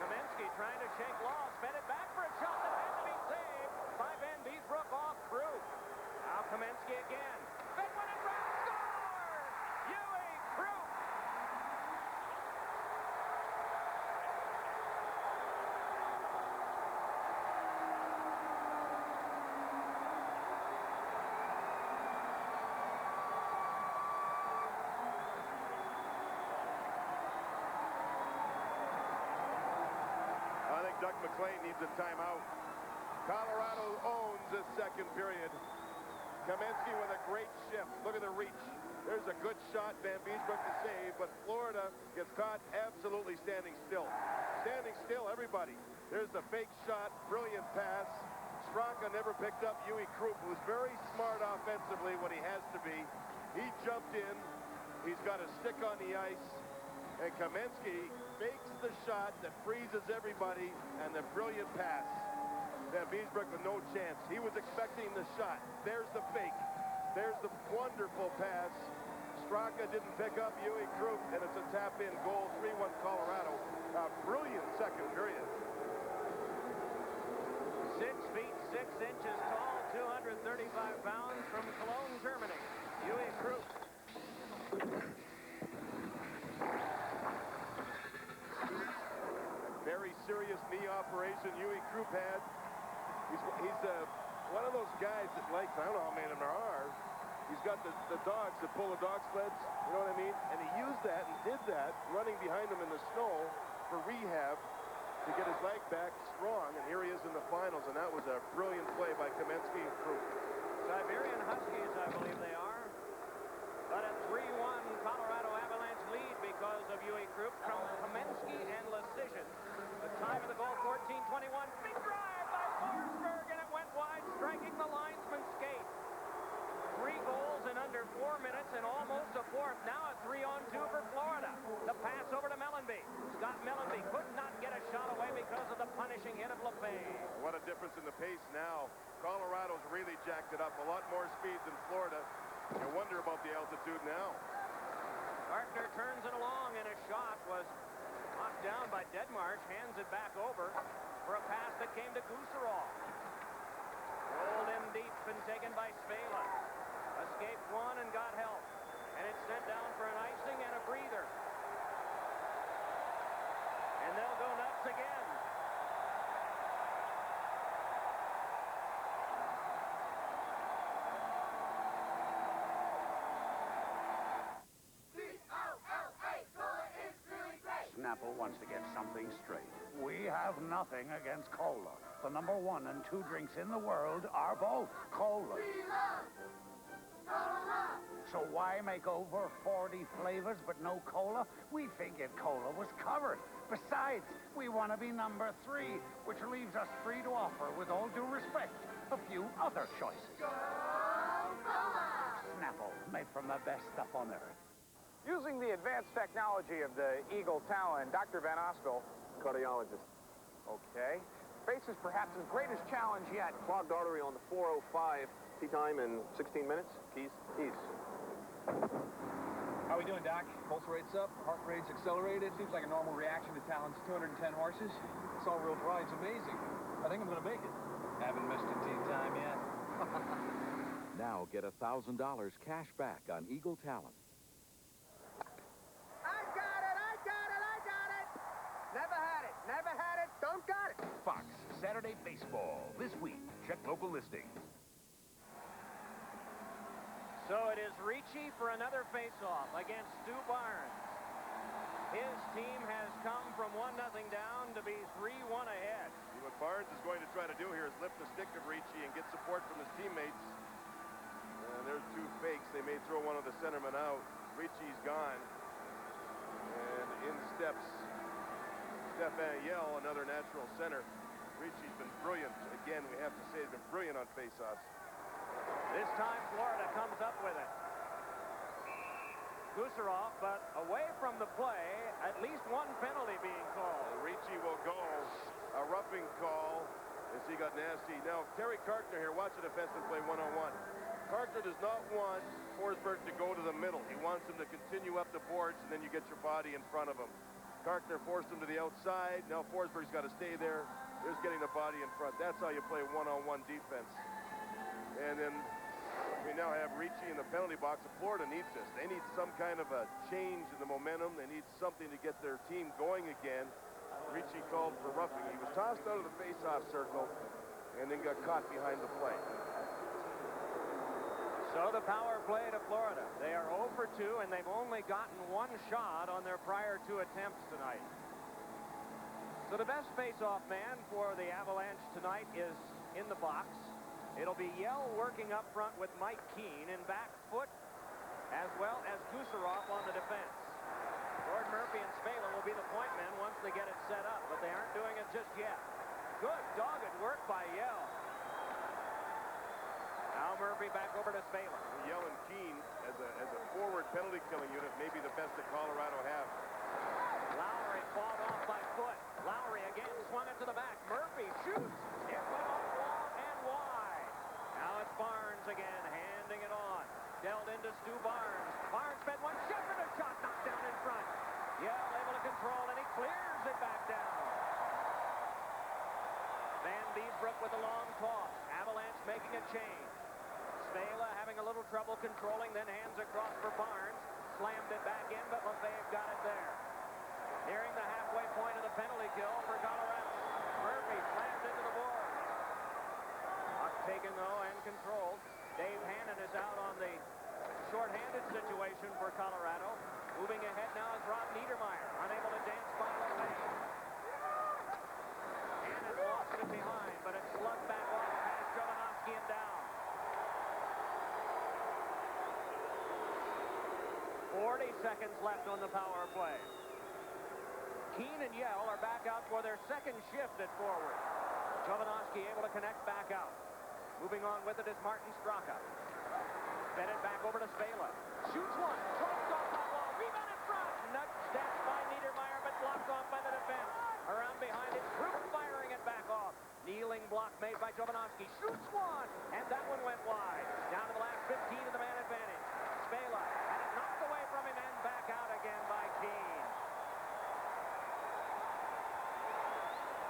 Kamensky trying to shake Law. Sped it back for a shot that had to be saved by Van Beesbrook off Crew. Now Kamensky again. Big one and round. Score! Huey Crew. Doug McLean needs a timeout. Colorado owns this second period. Kamensky with a great shift. Look at the reach. There's a good shot. Van Beesbrook to save, but Florida gets caught absolutely standing still. Standing still, everybody. There's the fake shot. Brilliant pass. Straka never picked up Huey Krupp, who's very smart offensively when he has to be. He jumped in. He's got a stick on the ice. And Kamensky fakes the shot that freezes everybody, and the brilliant pass. Van Beesbrook with no chance. He was expecting the shot. There's the fake. There's the wonderful pass. Straka didn't pick up Huey Krupp, and it's a tap-in goal. 3-1 Colorado. A brilliant second period. 6 feet 6 inches tall, 235 pounds from Cologne, Germany. Huey Krupp. Very serious knee operation Huey Krupp had. He's one of those guys that likes, I don't know how many of them there are. He's got the dogs that pull the dog sleds, you know what I mean? And he used that and did that, running behind them in the snow for rehab to get his leg back strong. And here he is in the finals, and that was a brilliant play by Kamensky and Krupp. Siberian Huskies, I believe they are. But a 3-1 Colorado Avalanche lead because of Huey Krupp from Kamensky and Lecision. The time of the goal, 14:21. Big drive by Forsberg, and it went wide, striking the linesman's skate. 3 goals in under 4 minutes and almost a fourth. Now a 3-on-2 for Florida. The pass over to Mellenby. Scott Mellenby could not get a shot away because of the punishing hit of LePay. What a difference in the pace now. Colorado's really jacked it up. A lot more speed than Florida. I wonder about the altitude now. Gartner turns it along, and a shot was knocked down by Deadmarsh. Hands it back over for a pass that came to Kucherov. Rolled in deep and taken by Spela. Escaped one and got help. And it's sent down for an icing and a breather. And they'll go nuts again. Snapple wants to get something straight. We have nothing against cola. The number 1 and 2 drinks in the world are both cola. So why make over 40 flavors but no cola? We figured cola was covered. Besides, we want to be number 3, which leaves us free to offer, with all due respect, a few other choices. Snapple, made from the best stuff on earth. Using the advanced technology of the Eagle Talon, Dr. Van Ospel, cardiologist. Okay. Faces perhaps his greatest challenge yet. Clogged artery on the 405. Tea time in 16 minutes. Keys. How we doing, Doc? Pulse rate's up, heart rate's accelerated. Seems like a normal reaction to Talon's 210 horses. This all-wheel drive's amazing. I think I'm gonna make it. Haven't missed a tea time yet. Now get $1,000 cash back on Eagle Talon. Saturday Baseball this week. Check local listings. So it is Ricci for another face-off against Stu Barnes. His team has come from 1-0 down to be 3-1 ahead. What Barnes is going to try to do here is lift the stick of Ricci and get support from his teammates. And there's two fakes. They may throw one of the centermen out. Ricci's gone. And in steps Stefan Yell, another natural center. Ricci's been brilliant. Again, we have to say he's been brilliant on faceoffs. This time Florida comes up with it. Gusarov, but away from the play, at least one penalty being called. Ricci will go. A roughing call as he got nasty. Now, Terry Kartner here, watch a defenseman play one-on-one. Kartner does not want Forsberg to go to the middle. He wants him to continue up the boards, and then you get your body in front of him. Kartner forced him to the outside. Now Forsberg's got to stay there. There's getting the body in front. That's how you play one-on-one defense. And then we now have Ricci in the penalty box. Florida needs this. They need some kind of a change in the momentum. They need something to get their team going again. Ricci called for roughing. He was tossed out of the face-off circle and then got caught behind the play. So the power play to Florida. They are 0 for 2, and they've only gotten one shot on their prior 2 attempts tonight. So the best face-off man for the Avalanche tonight is in the box. It'll be Yell working up front with Mike Keane in back foot, as well as Gusarov on the defense. Gord Murphy and Spela will be the point men once they get it set up, but they aren't doing it just yet. Good dogged work by Yell. Now Murphy back over to Spela. Yell and Keane as a forward penalty killing unit, maybe the best that Colorado have. Lowry fought off by foot. Lowry again swung it to the back. Murphy shoots. It went off wall and wide. Now it's Barnes again, handing it on. Dealt into Stu Barnes. Barnes fed one, shot and a shot knocked down in front. Yell able to control, and he clears it back down. Van Beesbrook with a long toss. Avalanche making a change. Spela having a little trouble controlling, then hands across for Barnes. Slammed it back in, but Lefebvre got it there. Nearing the halfway point of the penalty kill for Colorado. Murphy slams into the board. Puck taken, though, and controlled. Dave Hannon is out on the short-handed situation for Colorado. Moving ahead now is Rob Niedermeyer, unable to dance by Lefebvre. Hannon lost it behind, but it slugged back off past Jovanovski and down. 40 seconds left on the power play. Keane and Yell are back out for their second shift at forward. Jovanovski able to connect back out. Moving on with it is Martin Straka. Fed it back over to Spela. Shoots one. Drops off the wall. Rebound in front. Nudged down by Niedermeyer, but blocked off by the defense. Around behind it. Troop firing it back off. Kneeling block made by Jovanovski. Shoots one. And that one went wide. Down to the last 15 of the man advantage. Spela had it knocked away from him and back out again by Keane.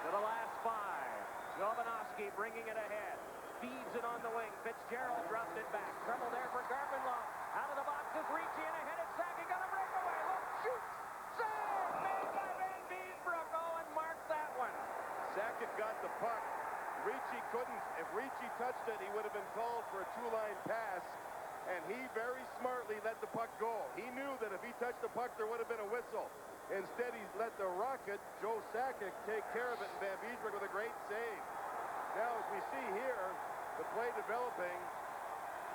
To the last 5. Jovanovski bringing it ahead. Feeds it on the wing. Fitzgerald dropped it back. Trouble there for Garfinlov. Out of the box is Ricci, and ahead it's Sakic on a breakaway. Look, shoots. Save! Made by Van Beesbrook. Oh, and marked that one. Sakic got the puck. Ricci couldn't. If Ricci touched it, he would have been called for a 2-line pass, and he very smartly let the puck go. He knew that if he touched the puck, there would have been a whistle. Instead, he's let the Rocket, Joe Sakic, take care of it, and Van Beesbrook with a great save. Now, as we see here, the play developing,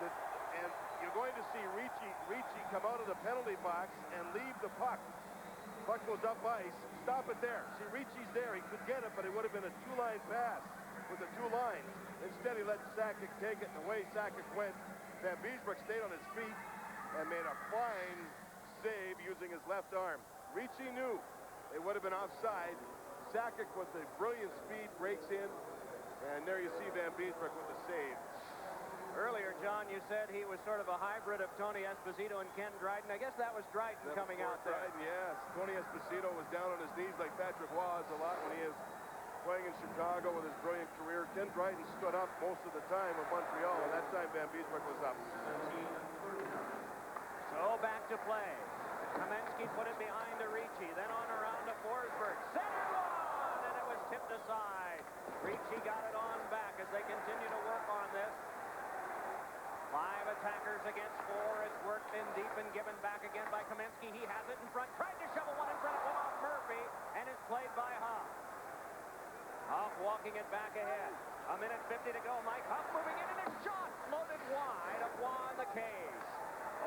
and you're going to see Ricci come out of the penalty box and leave the puck. Puck goes up ice. Stop it there. See, Ricci's there. He could get it, but it would have been a 2-line pass with the 2 lines. Instead, he let Sakic take it, and the way Sakic went, Van Beesbrook stayed on his feet and made a fine save using his left arm. Ricci knew it would have been offside. Sakic with the brilliant speed breaks in, and there you see Van Beesbrook with the save. Earlier, John, you said he was sort of a hybrid of Tony Esposito and Ken Dryden. I guess that was Dryden coming out there. Dryden, yes. Tony Esposito was down on his knees like Patrick was a lot when he is playing in Chicago with his brilliant career. Ken Dryden stood up most of the time with Montreal, and that time Van Beesbrook was up. So back to play. Kamensky put it behind to Ricci, then on around to Forsberg. Center one, and it was tipped aside. Ricci got it on back as they continue to work on this. 5 attackers against 4. It's worked in deep and given back again by Kamensky. He has it in front. Tried to shovel one in front of one off Murphy, and it's played by Huff. Huff walking it back ahead. 1:50 to go. Mike Huff moving in, and it's shot. Floated wide of Juan the K's.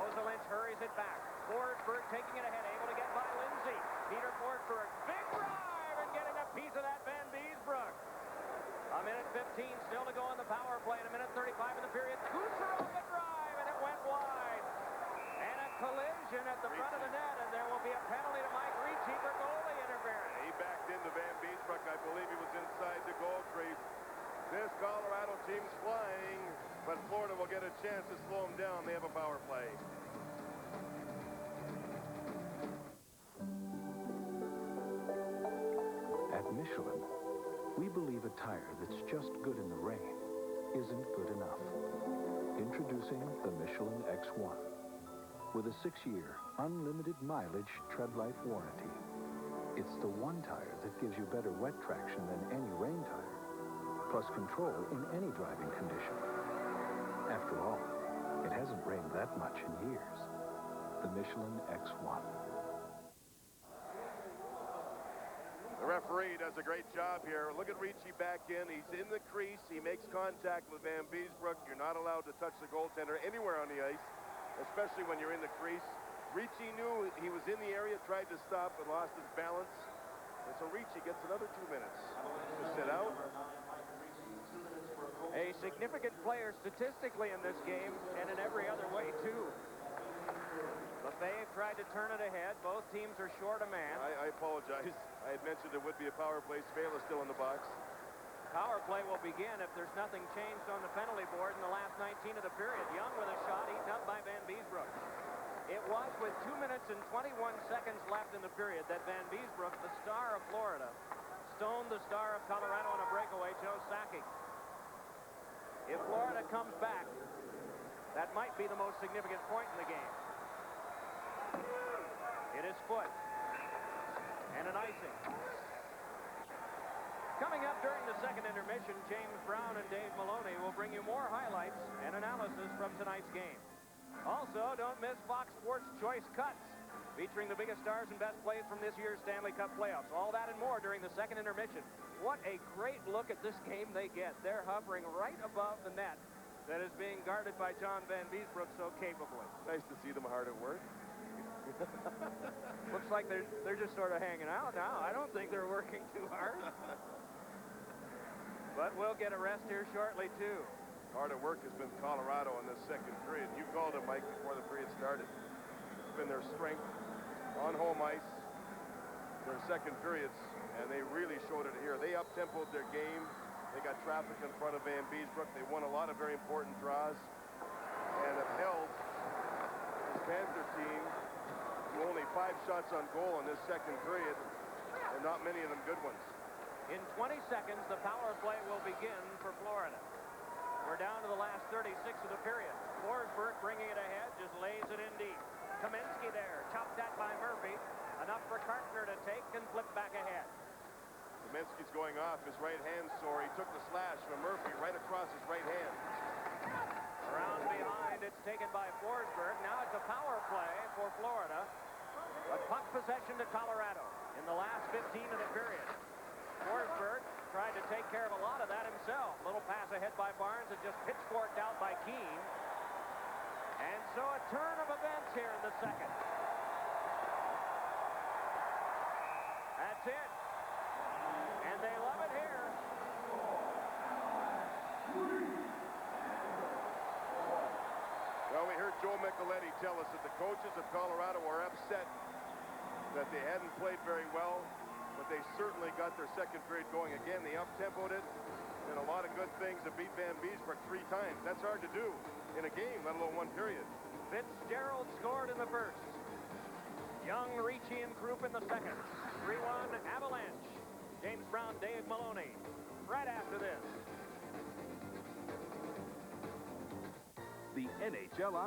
Ozelinch hurries it back. Forsberg taking it ahead, able to get by Lindsay. Peter Forsberg, big drive, and getting a piece of that Van Beesbrook. 1:15 still to go on the power play, and 1:35 in the period. Kucherov a drive, and it went wide. And a collision at the front of the net, and there will be a penalty to Mike Ricci for goalie interference. He backed into Van Beesbrook. I believe he was inside the goal crease. This Colorado team's flying, but Florida will get a chance to slow them down. They have a power play. At Michelin, we believe a tire that's just good in the rain isn't good enough. Introducing the Michelin X1 with a 6-year, unlimited mileage tread life warranty. It's the one tire that gives you better wet traction than any rain tire, plus control in any driving condition. After all, it hasn't rained that much in years. The Michelin X1. The referee does a great job here. Look at Ricci back in. He's in the crease. He makes contact with Van Beesbrook. You're not allowed to touch the goaltender anywhere on the ice, especially when you're in the crease. Ricci knew he was in the area, tried to stop, but lost his balance. And so Ricci gets another 2 minutes to sit out. A significant player statistically in this game, and in every other way, too. Lefebvre tried to turn it ahead. Both teams are short a man. I apologize. I had mentioned it would be a power play. Svela still in the box. Power play will begin if there's nothing changed on the penalty board in the last 19 of the period. Young with a shot eaten up by Van Beesbrook. It was with 2 minutes and 21 seconds left in the period that Van Beesbrook, the star of Florida, stoned the star of Colorado on a breakaway, Joe Sakic. If Florida comes back, that might be the most significant point in the game. It is Foote. And an icing. Coming up during the second intermission, James Brown and Dave Maloney will bring you more highlights and analysis from tonight's game. Also, don't miss Fox Sports Choice Cuts, featuring the biggest stars and best plays from this year's Stanley Cup playoffs. All that and more during the second intermission. What a great look at this game they get. They're hovering right above the net that is being guarded by John Van Beesbrook so capably. Nice to see them hard at work. Looks like they're just sort of hanging out now. I don't think they're working too hard. But we'll get a rest here shortly, too. Hard at work has been Colorado in this second period. You called it, Mike, before the period started. It's been their strength on home ice, their second periods, and they really showed it here. They up-tempoed their game. They got traffic in front of Van Beesbrook. They won a lot of very important draws and have held this Panther team to only 5 shots on goal in this second period, and not many of them good ones. In 20 seconds, the power play will begin for Florida. We're down to the last 36 of the period. Forsberg bringing it ahead, just lays it in deep. Kamensky there, chopped at by Murphy. Enough for Kartner to take and flip back ahead. Kamensky's going off. His right hand sore. He took the slash from Murphy right across his right hand. Around behind, it's taken by Forsberg. Now it's a power play for Florida. But puck possession to Colorado in the last 15 of the period. Forsberg tried to take care of a lot of that himself. Little pass ahead by Barnes that just pitchforked out by Keene. And so a turn of events here in the second. That's it. And they love it here. Well, we heard Joe Micheletti tell us that the coaches of Colorado were upset that they hadn't played very well, but they certainly got their second period going again. They up-tempoed it, and a lot of good things to beat Van Beesbrook 3 times. That's hard to do in a game, let alone 1 period. Fitzgerald scored in the first. Young, Ricci, and Krupp in the second. 3-1 Avalanche. James Brown, Dave Maloney. Right after this. The NHL